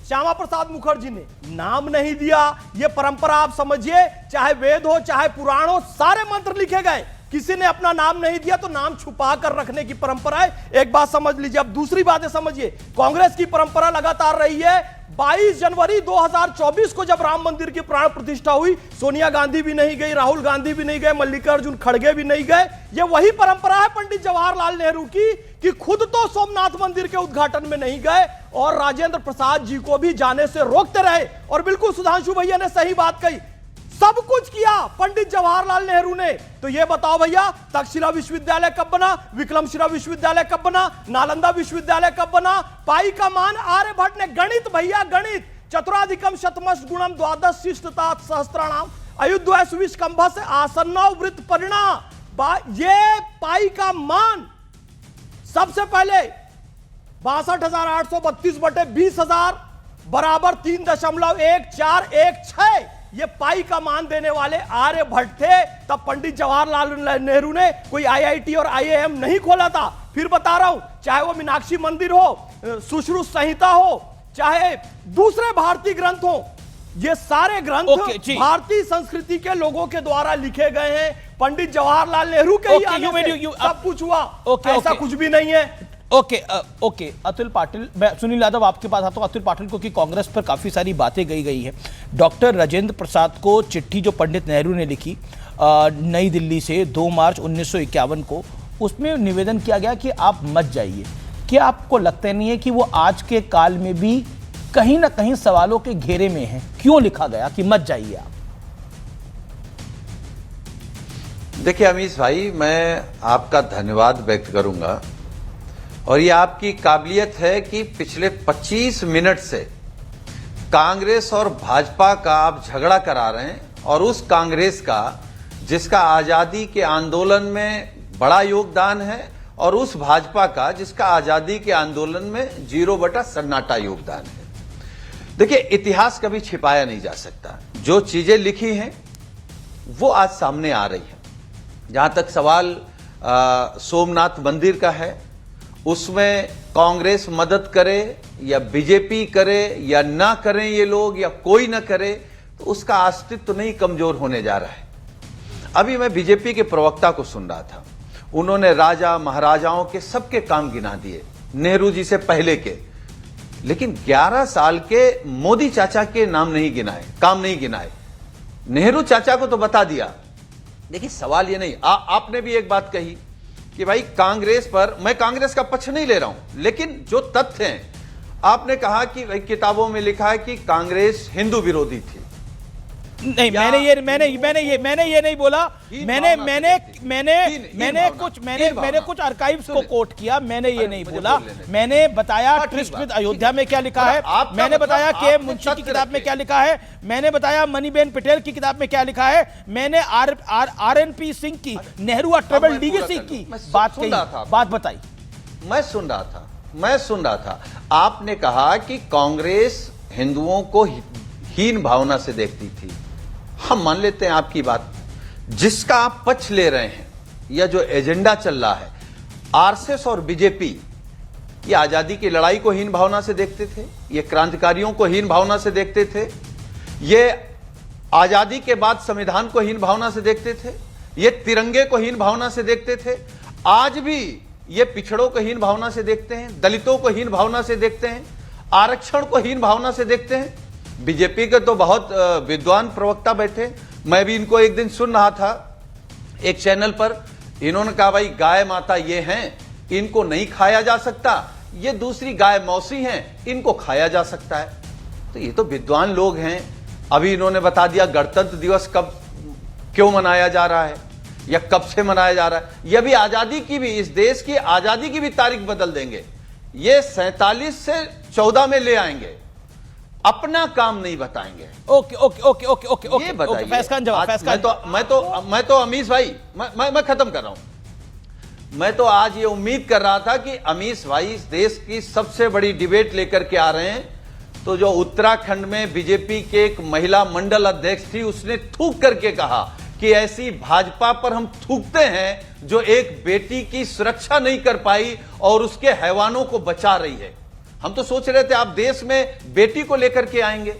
श्यामा प्रसाद मुखर्जी ने, नाम नहीं दिया। यह परंपरा आप समझिए, चाहे वेद हो चाहे पुराण हो, सारे मंत्र लिखे गए, किसी ने अपना नाम नहीं दिया, तो नाम छुपा कर रखने की परंपरा है। एक बात समझ लीजिए। अब दूसरी बात है, समझिए, कांग्रेस की परंपरा लगातार रही है। 22 जनवरी 2024 को जब राम मंदिर की प्राण प्रतिष्ठा हुई, सोनिया गांधी भी नहीं गई, राहुल गांधी भी नहीं गए, मल्लिकार्जुन खड़गे भी नहीं गए। यह वही परंपरा है पंडित जवाहरलाल नेहरू की कि खुद तो सोमनाथ मंदिर के उद्घाटन में नहीं गए और राजेंद्र प्रसाद जी को भी जाने से रोकते रहे। और बिल्कुल सुधांशु भैया ने सही बात कही, सब कुछ किया पंडित जवाहरलाल नेहरू ने। तो ये बताओ भैया, तक्षशिला विश्वविद्यालय कब बना, विक्रमशिला विश्वविद्यालय कब बना, नालंदा विश्वविद्यालय कब बना, पाई का मान आर्यभट्ट ने, गणित भैया गणित, चतुराधिकम शतमश गुणम द्वादश शिष्टता सहस्त्राणाम अयुद्वय सुविष्कंभ से आसन्नो वृत्त परिणाम। ये पाई का मान सबसे पहले 62,832 बटे 20,000 बराबर 3.1416 ये पाई का मान देने वाले आर्यभट्ट थे। तब पंडित जवाहरलाल नेहरू ने कोई आईआईटी और आईआईएम नहीं खोला था। फिर बता रहा हूं, चाहे वो मीनाक्षी मंदिर हो, सुश्रुत संहिता हो, चाहे दूसरे भारतीय ग्रंथ हो, ये सारे ग्रंथ भारतीय संस्कृति के लोगों के द्वारा लिखे गए हैं। पंडित जवाहरलाल नेहरू के ही आने से सब कुछ हुआ, ऐसा कुछ भी नहीं है। ओके अतुल पाटिल, मैं सुनील यादव आपके पास आता हूं। अतुल पाटिल, क्योंकि कांग्रेस पर काफी सारी बातें गई है। डॉक्टर राजेंद्र प्रसाद को चिट्ठी जो पंडित नेहरू ने लिखी नई दिल्ली से 2 मार्च 1951 को, उसमें निवेदन किया गया कि आप मत जाइए। क्या आपको लगता नहीं है कि वो आज के काल में भी कहीं ना कहीं सवालों के घेरे में है? क्यों लिखा गया कि मत जाइए आप? देखिए अमीश भाई, मैं आपका धन्यवाद व्यक्त करूंगा, और ये आपकी काबिलियत है कि पिछले 25 मिनट से कांग्रेस और भाजपा का आप झगड़ा करा रहे हैं, और उस कांग्रेस का जिसका आजादी के आंदोलन में बड़ा योगदान है, और उस भाजपा का जिसका आजादी के आंदोलन में 0/सन्नाटा योगदान है। देखिए, इतिहास कभी छिपाया नहीं जा सकता। जो चीजें लिखी हैं वो आज सामने आ रही हैं। जहां तक सवाल सोमनाथ मंदिर का है, उसमें कांग्रेस मदद करे या बीजेपी करे या ना करें ये लोग, या कोई ना करे, तो उसका अस्तित्व नहीं कमजोर होने जा रहा है। अभी मैं बीजेपी के प्रवक्ता को सुन रहा था, उन्होंने राजा महाराजाओं के सबके काम गिना दिए, नेहरू जी से पहले के, लेकिन 11 साल के मोदी चाचा के नाम नहीं गिनाए, काम नहीं गिनाए। नेहरू चाचा को तो बता दिया देखिए सवाल ये नहीं, आपने भी एक बात कही कि भाई कांग्रेस पर, मैं कांग्रेस का पक्ष नहीं ले रहा हूं, लेकिन जो तथ्य हैं, आपने कहा कि भाई किताबों में लिखा है कि कांग्रेस हिंदू विरोधी थी। नहीं, मैंने ये नहीं बोला। मैंने कुछ आर्काइव्स को कोट किया, मैंने ये नहीं बोला। मैंने बताया ट्रिस्ट विद अयोध्या में क्या लिखा है, मैंने बताया के मुंशी की किताब में क्या लिखा है, मैंने बताया मणिबेन पटेल की किताब में क्या लिखा है, मैंने RNP सिंह की नेहरू ट्रेवल लीगेसी की बात कही, बात बताई। मैं सुन रहा था आपने कहा कि कांग्रेस हिंदुओं को हीन भावना से देखती थी। हम मान लेते हैं आपकी बात, जिसका आप पक्ष ले रहे हैं या जो एजेंडा चल रहा है, आरएसएस और बीजेपी ये आजादी की लड़ाई को हीन भावना से देखते थे, ये क्रांतिकारियों को हीन भावना से देखते थे, ये आजादी के बाद संविधान को हीन भावना से देखते थे, ये तिरंगे को हीन भावना से देखते थे। आज भी ये पिछड़ों को हीन भावना से देखते हैं, दलितों को हीन भावना से देखते हैं, आरक्षण को हीन भावना से देखते हैं। बीजेपी के तो बहुत विद्वान प्रवक्ता बैठे, मैं भी इनको एक दिन सुन रहा था एक चैनल पर, इन्होंने कहा भाई गाय माता ये हैं, इनको नहीं खाया जा सकता, ये दूसरी गाय मौसी हैं, इनको खाया जा सकता है। तो ये तो विद्वान लोग हैं। अभी इन्होंने बता दिया गणतंत्र दिवस कब क्यों मनाया जा रहा है या कब से मनाया जा रहा है। ये भी आजादी की भी, इस देश की आजादी की भी तारीख बदल देंगे, ये 47 से 14 में ले आएंगे, अपना काम नहीं बताएंगे। Okay okay okay okay okay okay बताइए। फैज खान जवाब। मैं तो अमीश भाई, मैं खत्म कर रहा हूं। मैं तो आज ये उम्मीद कर रहा था कि अमीश भाई इस देश की सबसे बड़ी डिबेट लेकर के आ रहे हैं, तो जो उत्तराखंड में बीजेपी के एक महिला मंडल अध्यक्ष थी, उसने थूक करके कहा कि ऐसी भाजपा पर हम थूकते हैं जो एक बेटी की सुरक्षा नहीं कर पाई और उसके हैवानों को बचा रही है। हम तो सोच रहे थे आप देश में बेटी को लेकर के आएंगे,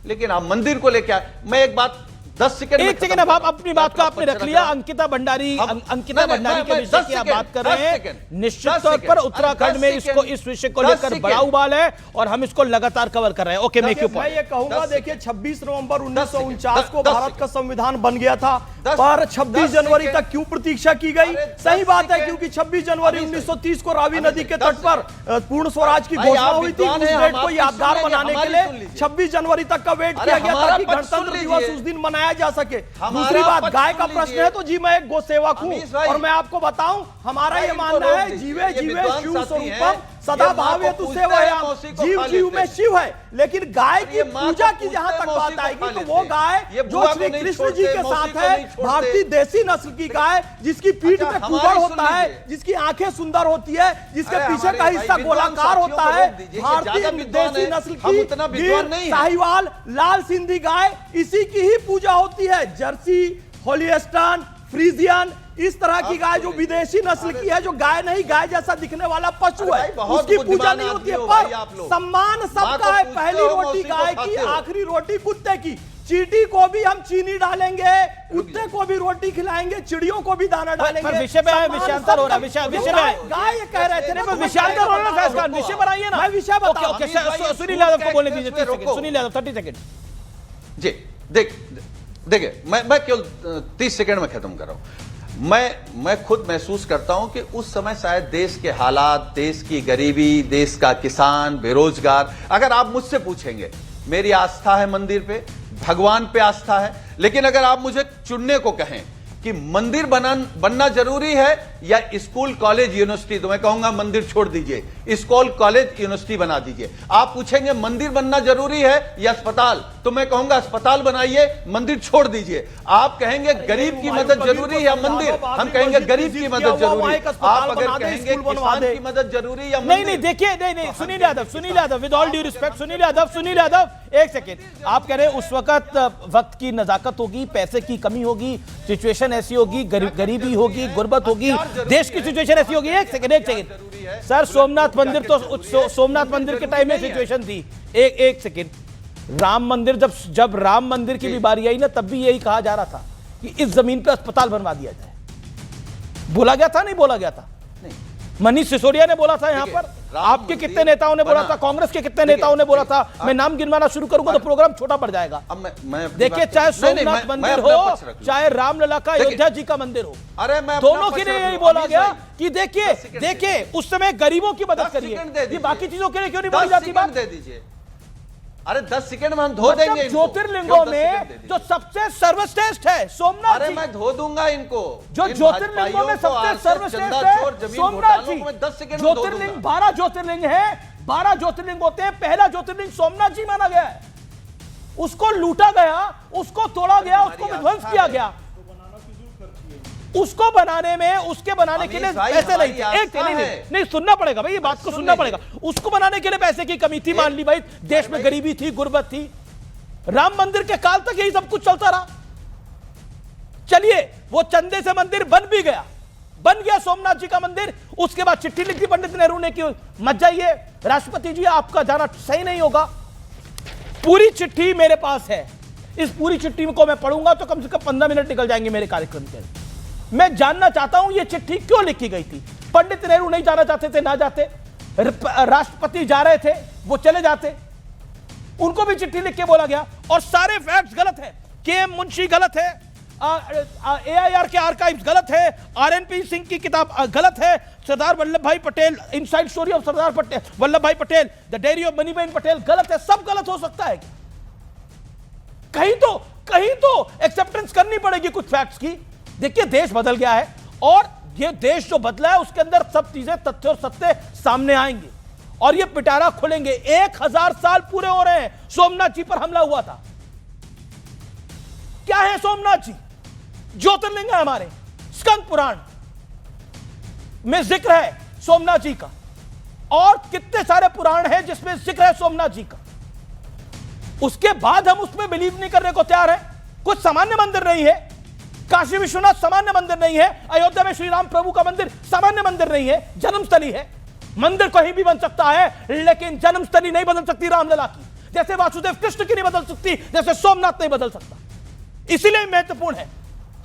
लेकिन आप मंदिर को लेकर आए। मैं एक बात 10 सेकंड, एक सेकंड, अब आप अपनी बात को आपने रख लिया। अंकिता भंडारी के विषय की आप बात कर रहे हैं। निश्चित तौर पर उत्तराखंड में इस विषय को लेकर बड़ा उबाल है और हम इसको लगातार कवर कर रहे हैं। Okay, make you point. मैं ये कहूंगा, देखिए 26 नवंबर 1949 को भारत का संविधान बन गया था, पर 26 जनवरी तक क्यों प्रतीक्षा की गई? सही बात है, क्योंकि 26 जनवरी 1930 को रावी नदी के तट पर पूर्ण स्वराज की घोषणा हुई थी। उस डेट को यादगार बनाने के लिए 26 जनवरी तक का वेट किया गया ताकि गणतंत्र दिवस उस दिन मनाया जा सके। दूसरी बात, गाय का प्रश्न है तो जी मैं एक गो सेवक हूं और मैं आपको बताऊं, हमारा ये मानना है जीवे जीवे शिव स्वरूपम सदा भावे तु सेवयाम, जीव जीव में शिव है। लेकिन गाय की पूजा की जहां तक बात आएगी तो वो गाय जो श्री कृष्ण जी के साथ है, भारतीय देसी नस्ल की गाय, जिसकी पीठ पे कुबड़ होता है, जिसकी आंखें सुंदर होती है, जिसके पीछे का हिस्सा गोलाकार होता है, भारतीय देसी नस्ल की गिर, साहिवाल, लाल सिंधी गाय, इसी की ही पूजा होती है। जर्सी, होलिस्टाइन, फ्रीजियन, इस तरह की गाय जो विदेशी नस्ल की है, जो गाय नहीं, गाय जैसा दिखने वाला पशु है, उसकी पूजा नहीं होती है। पर सम्मान सबका है, पहली रोटी गाय की, आखिरी रोटी कुत्ते की। चींटी को भी हम चीनी डालेंगे, कुत्ते को भी रोटी खिलाएंगे, चिड़ियों को भी दाना डालेंगे। विषय पे विषयांतर हो रहा है, विषय गाय ये कह रहे थे ना, विषयांतर हो रहा है, विषय बनाइए ना। मैं विषय बता रहा हूं। सुनील यादव को बोलने दीजिए 30 सेकंड। सुनील यादव 30 सेकंड। जी देखिए, मैं केवल 30 सेकंड में खत्म कर रहा हूं। मैं खुद महसूस करता हूं कि उस समय शायद देश के हालात, देश की गरीबी, देश का किसान, बेरोजगार, अगर आप मुझसे पूछेंगे, मेरी आस्था है मंदिर पे, भगवान पे आस्था है, लेकिन अगर आप मुझे चुनने को कहें कि मंदिर बनना जरूरी है या स्कूल कॉलेज यूनिवर्सिटी, तो मैं कहूंगा मंदिर छोड़ दीजिए, स्कूल कॉलेज यूनिवर्सिटी बना दीजिए। आप पूछेंगे मंदिर बनना जरूरी है या अस्पताल, तो मैं कहूंगा अस्पताल बनाइए, मंदिर छोड़ दीजिए। आप कहेंगे गरीब की मदद जरूरी है या मंदिर, हम कहेंगे गरीब की मदद जरूरी। आप अगर कहेंगे किसान की मदद जरूरी या नहीं, देखिए, नहीं, Sunil Yadav, with all due respect, Sunil Yadav, एक सेकेंड। आप कह रहे हैं उस वक्त की नजाकत होगी, पैसे की कमी होगी, सिचुएशन ऐसी होगी, गरीबी होगी, गुर्बत होगी, देश की सिचुएशन ऐसी होगी। एक सेकंड सर, सोमनाथ मंदिर तो सोमनाथ मंदिर के टाइम में सिचुएशन थी। एक सेकंड, राम मंदिर जब राम मंदिर की भी बारी आई ना, तब भी यही कहा जा रहा था कि इस जमीन पर अस्पताल बनवा दिया जाए। बोला गया था, नहीं बोला गया था? नहीं, मनीष सिसोदिया ने बोला था यहां पर आपके कितने नेताओं ने बोला था, कांग्रेस के कितने नेताओं ने बोला था। मैं नाम गिनवाना शुरू करूंगा तो प्रोग्राम छोटा पड़ जाएगा। अब मैं देखिए, चाहे सोमनाथ मंदिर हो, चाहे रामलला का अयोध्या जी का मंदिर हो, अरे मैं दोनों के लिए यही बोला गया कि देखिए उस समय गरीबों की मदद करिए। ये बाकी चीजों के लिए क्यों नहीं बोली जाती बात? दे दीजिए। अरे 10 सेकंड में हम धो देंगे। ज्योतिर्लिंगों में जो सबसे सर्वश्रेष्ठ है सोमनाथ जी। अरे मैं धो दूंगा इनको। जो ज्योतिर्लिंगों में सबसे सर्वश्रेष्ठ है सोमनाथ जी। 10 सेकंड ज्योतिर्लिंग 12 ज्योतिर्लिंग है, 12 ज्योतिर्लिंग होते हैं। पहला ज्योतिर्लिंग सोमनाथ जी माना गया है। उसको लूटा गया, उसको तोड़ा गया, उसको विध्वंस किया गया। उसको बनाने में, उसके बनाने के लिए पैसे नहीं थे। एक नहीं सुनना पड़ेगा भाई, ये बात को सुनना पड़ेगा। उसको बनाने के लिए पैसे की कमी थी, मान ली भाई। देश में गरीबी थी, गुर्बत थी। राम मंदिर के काल तक यही सब कुछ चलता रहा। चलिए, वो चंदे से मंदिर बन भी गया, बन गया सोमनाथ जी का मंदिर। उसके बाद चिट्ठी लिख दी पंडित नेहरू ने कि मत जाइए राष्ट्रपति जी, आपका जाना सही नहीं होगा। पूरी चिट्ठी मेरे पास है। इस पूरी चिट्ठी को मैं पढ़ूंगा तो कम से कम 15 मिनट निकल जाएंगे मेरे कार्यक्रम के। मैं जानना चाहता हूं ये चिट्ठी क्यों लिखी गई थी। पंडित नेहरू नहीं जाना चाहते थे, ना जाते। राष्ट्रपति जा रहे थे, वो चले जाते। उनको भी चिट्ठी लिख के बोला गया और सारे फैक्ट्स गलत है। के.एम. मुंशी गलत है, AIR के आर्काइव्स गलत है, RNP सिंह की किताब गलत है, सरदार वल्लभ भाई Patel, inside story of Sardar Patel Vallabh भाई Patel, the diary of Maniben Patel गलत है। सब गलत हो सकता है। कहीं तो एक्सेप्टेंस करनी पड़ेगी कुछ फैक्ट्स की। देखिए, देश बदल गया है और ये देश जो बदला है उसके अंदर सब चीजें, तथ्य और सत्य सामने आएंगे और ये पिटारा खुलेंगे। 1000 साल पूरे हो रहे हैं सोमनाथ जी पर हमला हुआ था। क्या है सोमनाथ जी? ज्योतिर्लिंग है हमारे। स्कंद पुराण में जिक्र है सोमनाथ जी का और कितने सारे पुराण हैं जिसमें जिक्र है सोमनाथ जी का। उसके बाद हम उसमें बिलीव नहीं करने को तैयार हैं। कुछ सामान्य मंदिर नहीं है। काशी विश्वनाथ सामान्य मंदिर नहीं है। अयोध्या में श्री राम प्रभु का मंदिर सामान्य मंदिर नहीं है, जन्मस्थली है। मंदिर कहीं भी बन सकता है लेकिन जन्मस्थली नहीं बदल सकती रामलला की, जैसे वासुदेव कृष्ण की नहीं बदल सकती, जैसे सोमनाथ नहीं बदल सकता। इसीलिए महत्वपूर्ण है,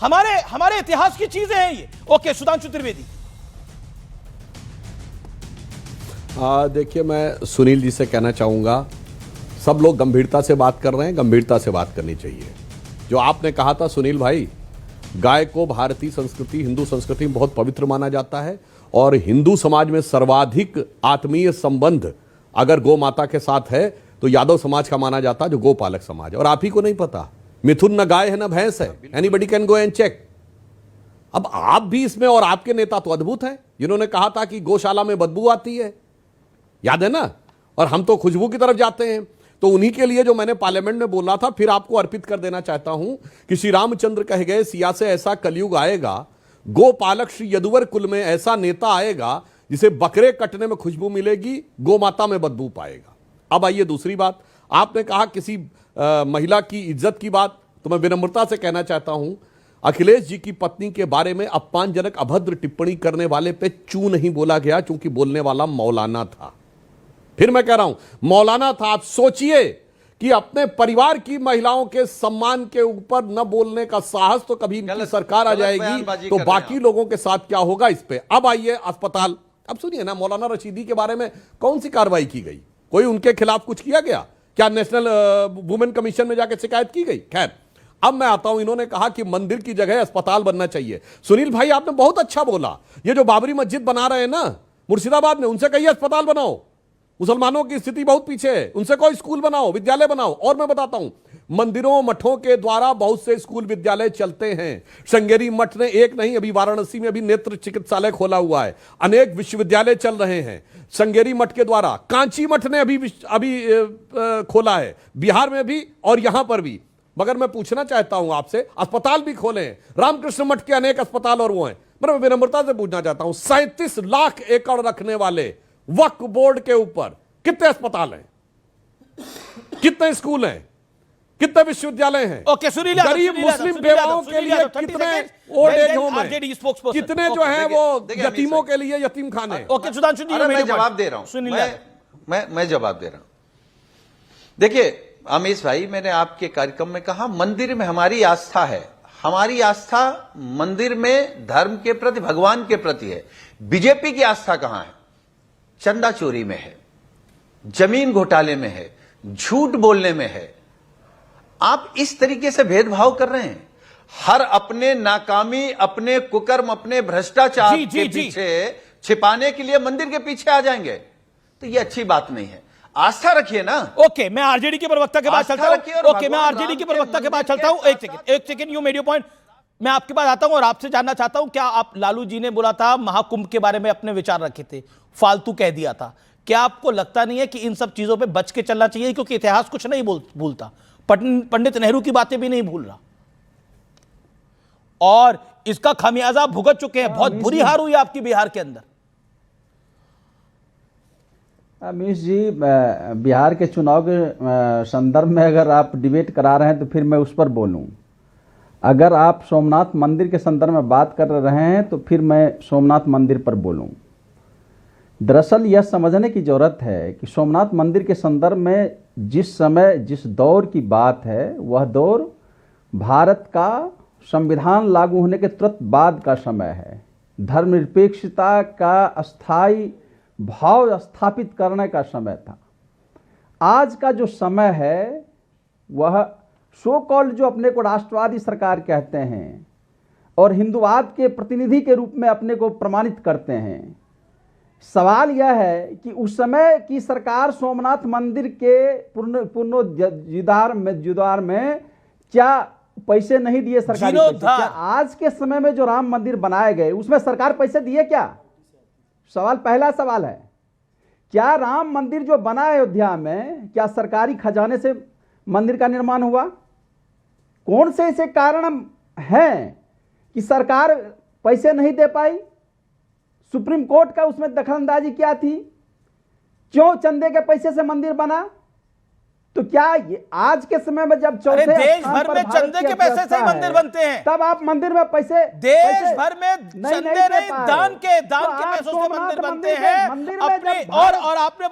हमारे इतिहास की चीजें हैं ये। ओके, सुधांशु त्रिवेदी। देखिए, मैं सुनील जी से कहना चाहूंगा, सब लोग गंभीरता से बात कर रहे हैं, गंभीरता से बात करनी चाहिए। जो आपने कहा था सुनील भाई, गाय को भारतीय संस्कृति, हिंदू संस्कृति में बहुत पवित्र माना जाता है और हिंदू समाज में सर्वाधिक आत्मीय संबंध अगर गौ माता के साथ है तो यादव समाज का माना जाता है, जो गोपालक समाज है। और आप ही को नहीं पता, मिथुन न गाय है न भैंस है। Anybody can go and check. अब आप भी इसमें, और आपके नेता तो अद्भुत हैं जिन्होंने कहा था कि गौशाला में बदबू आती है, याद है ना? और हम तो खुशबू की तरफ जाते हैं। तो उन्हीं के लिए जो मैंने पार्लियामेंट में बोला था, फिर आपको अर्पित कर देना चाहता हूं कि श्री रामचंद्र कह गए, सिया से ऐसा कलयुग आएगा, गोपालक श्री यदुवर कुल में ऐसा नेता आएगा जिसे बकरे कटने में खुशबू मिलेगी, गो माता में बदबू पाएगा। अब आइए दूसरी बात, आपने कहा किसी महिला की इज्जत की बात, तो मैं विनम्रता से कहना चाहता हूं, अखिलेश जी की पत्नी के बारे में अपमानजनक अभद्र टिप्पणी करने वाले पे चू नहीं बोला गया, क्योंकि बोलने वाला मौलाना था। फिर मैं कह रहा हूं, मौलाना था। आप सोचिए कि अपने परिवार की महिलाओं के सम्मान के ऊपर न बोलने का साहस तो कभी इनकी सरकार आ जाएगी तो बाकी लोगों के साथ क्या होगा इस पे। अब आइए अस्पताल। अब सुनिए ना, मौलाना रशीदी के बारे में कौन सी कार्रवाई की गई? कोई उनके खिलाफ कुछ किया गया क्या? नेशनल वुमेन कमीशन में जाकर शिकायत की गई? खैर, अब मैं आता हूं। इन्होंने कहा कि मंदिर की जगह अस्पताल बनना चाहिए। सुनील भाई, आपने बहुत अच्छा बोला। ये जो बाबरी मस्जिद बना रहे हैं ना मुर्शिदाबाद में, उनसे कहिए अस्पताल बनाओ। मुसलमानों की स्थिति बहुत पीछे है, उनसे कोई स्कूल बनाओ, विद्यालय बनाओ। और मैं बताता हूं, मंदिरों मठों के द्वारा बहुत से स्कूल विद्यालय चलते हैं। श्रृंगेरी मठ ने एक नहीं, अभी वाराणसी में अभी नेत्र चिकित्सालय खोला हुआ है। अनेक विश्वविद्यालय चल रहे हैं श्रृंगेरी मठ के द्वारा। कांची मठ ने अभी खोला है, बिहार में भी और यहां पर भी। मगर मैं पूछना चाहता हूं आपसे, अस्पताल भी खोले। रामकृष्ण मठ के अनेक अस्पताल और वो हैं। मैं विनम्रता से पूछना चाहता हूं, 37 लाख एकड़ रखने वाले वक्फ बोर्ड के ऊपर कितने अस्पताल हैं, कितने स्कूल हैं, कितने विश्वविद्यालय हैं? ओके, सुनील, गरीब मुस्लिम बेवाओं के लिए कितने ओल्ड एज होम हैं, कितने जो है वो यतीमों के लिए यतीम खाने? ओके, सुधांशु जी, मैं जवाब दे रहा हूं। सुनील, मैं जवाब दे रहा हूं। देखिए अमीश भाई, मैंने आपके कार्यक्रम में कहा मंदिर में हमारी आस्था है। हमारी आस्था मंदिर में धर्म के प्रति, भगवान के प्रति है। बीजेपी की आस्था कहां है? चंदा चोरी में है, जमीन घोटाले में है, झूठ बोलने में है। आप इस तरीके से भेदभाव कर रहे हैं। हर अपने नाकामी, अपने कुकर्म, अपने भ्रष्टाचार के पीछे छिपाने के लिए मंदिर के पीछे आ जाएंगे, तो ये अच्छी बात नहीं है। आस्था रखिए ना। ओके, मैं आरजेडी के प्रवक्ता के पास चलता हूं। ओके, मैं आरजेडी के प्रवक्ता के पास चलता हूं। एक second, you made your point. मैं आपके पास आता हूं और आपसे जानना चाहता हूं, क्या आप, लालू जी ने बोला था महाकुंभ के बारे में अपने विचार रखे थे, फालतू कह दिया था, क्या आपको लगता नहीं है कि इन सब चीजों पे बच के चलना चाहिए, क्योंकि इतिहास कुछ नहीं भूलता, पंडित नेहरू की बातें भी नहीं भूल रहा, और इसका खामियाजा भुगत चुके हैं। बहुत बुरी हार हुई आपकी बिहार के अंदर। अमीश जी, बिहार के चुनाव के संदर्भ में अगर आप डिबेट करा रहे हैं तो फिर मैं उस पर बोलूं। अगर आप सोमनाथ मंदिर के संदर्भ में बात कर रहे हैं तो फिर मैं सोमनाथ मंदिर पर बोलूं। दरअसल यह समझने की ज़रूरत है कि सोमनाथ मंदिर के संदर्भ में जिस समय, जिस दौर की बात है, वह दौर भारत का संविधान लागू होने के तुरंत बाद का समय है। धर्मनिरपेक्षता का अस्थायी भाव स्थापित करने का समय था। आज का जो समय है वह सो कॉल्ड जो अपने को राष्ट्रवादी सरकार कहते हैं और हिंदुवाद के प्रतिनिधि के रूप में अपने को प्रमाणित करते हैं। सवाल यह है कि उस समय की सरकार सोमनाथ मंदिर के पुनरुद्धार में क्या पैसे नहीं दिए सरकारी पैसे? क्या आज के समय में जो राम मंदिर बनाए गए उसमें सरकार पैसे दिए क्या? सवाल, पहला सवाल है, क्या राम मंदिर जो बना अयोध्या में, क्या सरकारी खजाने से मंदिर का निर्माण हुआ? कौन से ऐसे कारण हैं कि सरकार पैसे नहीं दे पाई? सुप्रीम कोर्ट का उसमें दखलंदाजी क्या थी? क्यों चंदे के पैसे से मंदिर बना? तो क्या ये आज के समय में जब चौथे देश भर में चंदे के पैसे से ही मंदिर बनते हैं, तब आप मंदिर में पैसे, देश भर में चंदे नहीं, दान के पैसों से मंदिर बनते हैं अपने। और आपने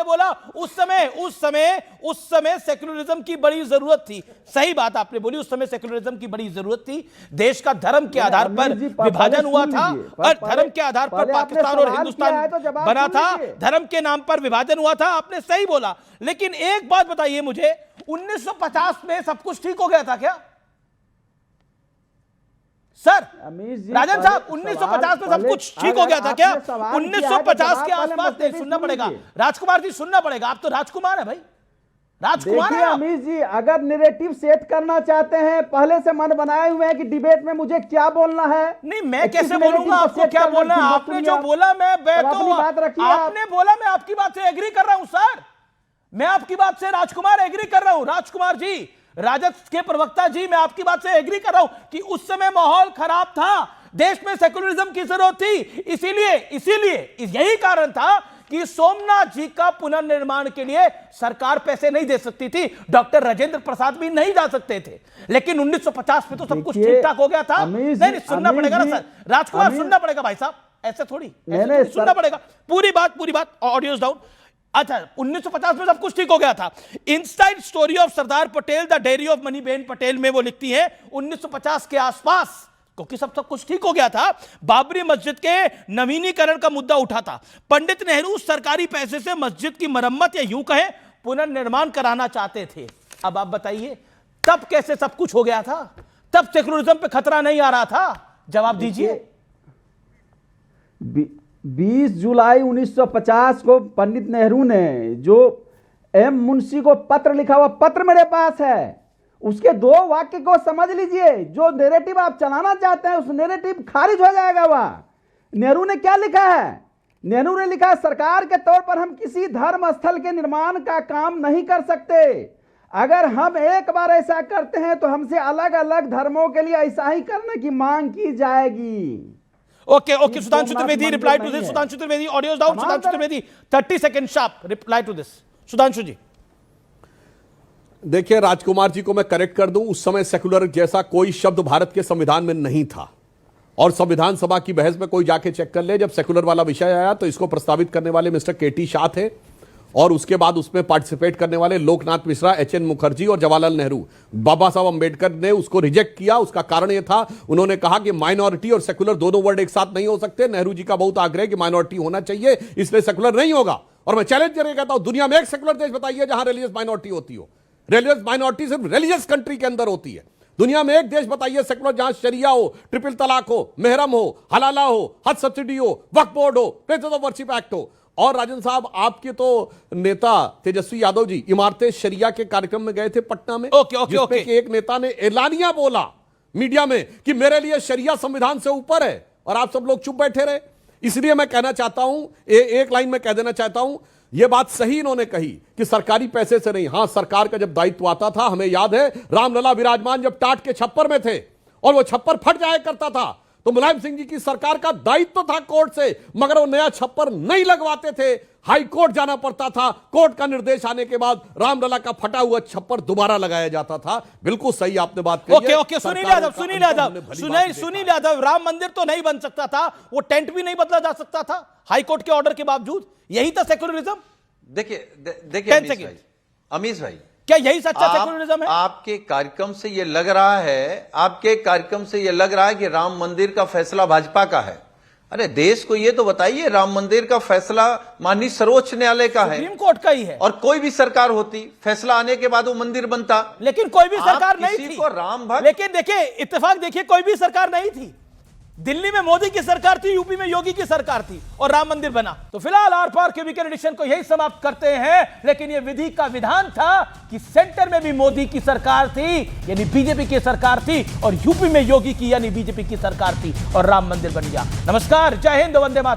बोला उस समय सेक्युलरिज्म की बड़ी जरूरत थी। सही बात आपने बोली, उस समय सेक्युलरिज्म की बड़ी जरूरत थी। देश का धर्म के आधार पर विभाजन हुआ था और धर्म के आधार पर पाकिस्तान और हिंदुस्तान बना था, धर्म के नाम पर विभाजन हुआ था। आपने सही बोला, लेकिन एक बात बताइए मुझे, 1950 में सब कुछ ठीक हो गया था क्या सर? राजन साहब, 1950 में सब कुछ ठीक हो गया था क्या? 1950 के आसपास नहीं, सुनना पड़ेगा राजकुमार जी, सुनना पड़ेगा। आप तो राजकुमार है भाई, राजकुमार है अमीश जी। अगर नैरेटिव सेट करना चाहते हैं, पहले से मन बनाए हुए हैं कि डिबेट में मुझे क्या बोलना है। नहीं, मैं कैसे बोलूंगा आपको क्या बोलना है? आपने जो बोला मैं आपने बोला, मैं आपकी बात से एग्री कर रहा हूं सर, मैं आपकी बात से राजकुमार एग्री कर रहा हूं। राजकुमार जी, राजद के प्रवक्ता जी, मैं आपकी बात से एग्री कर रहा हूं कि उस समय माहौल खराब था, देश में सेक्युलरिज्म की जरूरत थी। इसीलिए यही कारण था कि सोमनाथ जी का पुनर्निर्माण के लिए सरकार पैसे नहीं दे सकती थी, डॉक्टर राजेंद्र प्रसाद भी नहीं जा सकते थे। लेकिन 1950 में तो सब कुछ ठीक ठाक हो गया था। नहीं, सुनना पड़ेगा ना सर राजकुमार, सुनना पड़ेगा भाई साहब, ऐसे थोड़ी सुनना पड़ेगा। पूरी बात, ऑडियोज डाउन। अच्छा, 1950 में सब कुछ ठीक हो गया था। Inside story of Sardar Patel, the diary of Maniben Patel में वो लिखती है 1950 के आसपास, क्योंकि सब कुछ ठीक हो गया था, बाबरी मस्जिद के नवीनीकरण का मुद्दा उठा था। पंडित नेहरू सरकारी पैसे से मस्जिद की मरम्मत या यूं कहें पुनर्निर्माण कराना चाहते थे। अब आप बताइए, तब कैसे सब कुछ हो गया था? तब सेक्युलरिज्म पे खतरा नहीं आ रहा था? जवाब दीजिए। 20 जुलाई 1950 को पंडित नेहरू ने जो एम मुंशी को पत्र लिखा हुआ पत्र मेरे पास है, उसके 2 वाक्य को समझ लीजिए। जो नैरेटिव आप चलाना चाहते हैं उस नैरेटिव खारिज हो जाएगा। वह नेहरू ने क्या लिखा है? नेहरू ने लिखा है, सरकार के तौर पर हम किसी धर्म स्थल के निर्माण का काम नहीं कर सकते। अगर हम एक बार ऐसा करते हैं तो हमसे अलग अलग धर्मों के लिए ऐसा ही करने की मांग की जाएगी। Okay, Sudhanshu Trivedi reply to this. Sudhanshu Trivedi, audio's down. Sudhanshu Trivedi, 30 second sharp reply to this. Sudhanshu ji. देखिए, राजकुमार जी को मैं करेक्ट कर दूं, उस समय सेकुलर जैसा कोई शब्द भारत के संविधान में नहीं था, और संविधान सभा की बहस में कोई जाके चेक कर ले, जब सेकुलर वाला विषय आया तो इसको प्रस्तावित करने वाले मिस्टर केटी शाह थे, और उसके बाद उसमें पार्टिसिपेट करने वाले लोकनाथ मिश्रा, एच.एन. मुखर्जी और जवाहरलाल नेहरू, बाबा साहब अंबेडकर ने उसको रिजेक्ट किया। उसका कारण यह था, उन्होंने कहा कि माइनॉरिटी और सेकुलर दोनों वर्ड एक साथ नहीं हो सकते। नेहरू जी का बहुत आग्रह कि माइनॉरिटी होना चाहिए, इसलिए सेकुलर नहीं होगा। और मैं चैलेंज करके कहता हूं, दुनिया में एक सेकुलर देश बताइए जहां रिलीजियस माइनॉरिटी होती हो। रिलीजियस माइनॉरिटी सिर्फ रिलीजियस कंट्री के अंदर होती है। दुनिया में एक देश बताइए सेकुलर जहां शरिया हो, ट्रिपल तलाक हो, मेहरम हो, हलाला हो, हज सब्सिडी हो, वक्फ बोर्ड हो, प्लेसेस ऑफ वर्शिप एक्ट हो। और राजन साहब, आपके तो नेता तेजस्वी यादव जी इमारते शरिया के कार्यक्रम में गए थे पटना में। जिसमें कि एक नेता ने एलानिया बोला मीडिया में कि मेरे लिए शरिया संविधान से ऊपर है, और आप सब लोग चुप बैठे रहे। इसलिए मैं कहना चाहता हूं, एक लाइन में कह देना चाहता हूं, यह बात सही इन्होंने कही कि सरकारी पैसे से नहीं। हां, सरकार का जब दायित्व आता था, हमें याद है रामलला विराजमान जब टाट के छप्पर में थे और वो छप्पर फट जाया करता था, तो मुलायम सिंह जी की सरकार का दायित्व था कोर्ट से, मगर वो नया छप्पर नहीं लगवाते थे, हाई कोर्ट जाना पड़ता था। कोर्ट का निर्देश आने के बाद रामलला का फटा हुआ छप्पर दोबारा लगाया जाता था। बिल्कुल सही आपने बात कही। ओके, सुनील यादव, राम मंदिर तो नहीं बन सकता था, वो टेंट भी नहीं बदला जा सकता था हाई कोर्ट के ऑर्डर के बावजूद। यही था सेकुलरिज्म। देखिए अमीश भाई, क्या यही सच्चा सेकुलरिज्म है? आपके कार्यक्रम से यह लग रहा है, कि राम मंदिर का फैसला भाजपा का है। अरे देश को यह तो बताइए, राम मंदिर का फैसला माननीय सर्वोच्च न्यायालय का है, सुप्रीम कोर्ट का ही है। और कोई भी सरकार होती, फैसला आने के बाद वो मंदिर बनता। लेकिन कोई भी सरकार नहीं थी। राम भक्त, लेकिन देखिए, इत्तेफाक देखिए, कोई भी सरकार नहीं थी। दिल्ली में मोदी की सरकार थी, यूपी में योगी की सरकार थी, और राम मंदिर बना। तो फिलहाल आर पार के वीकेंड एडिशन को यही समाप्त करते हैं। लेकिन यह विधि का विधान था कि सेंटर में भी मोदी की सरकार थी, यानी बीजेपी की सरकार थी, और यूपी में योगी की यानी बीजेपी की सरकार थी, और राम मंदिर बन गया। नमस्कार, जय हिंद, वंदे मातरम।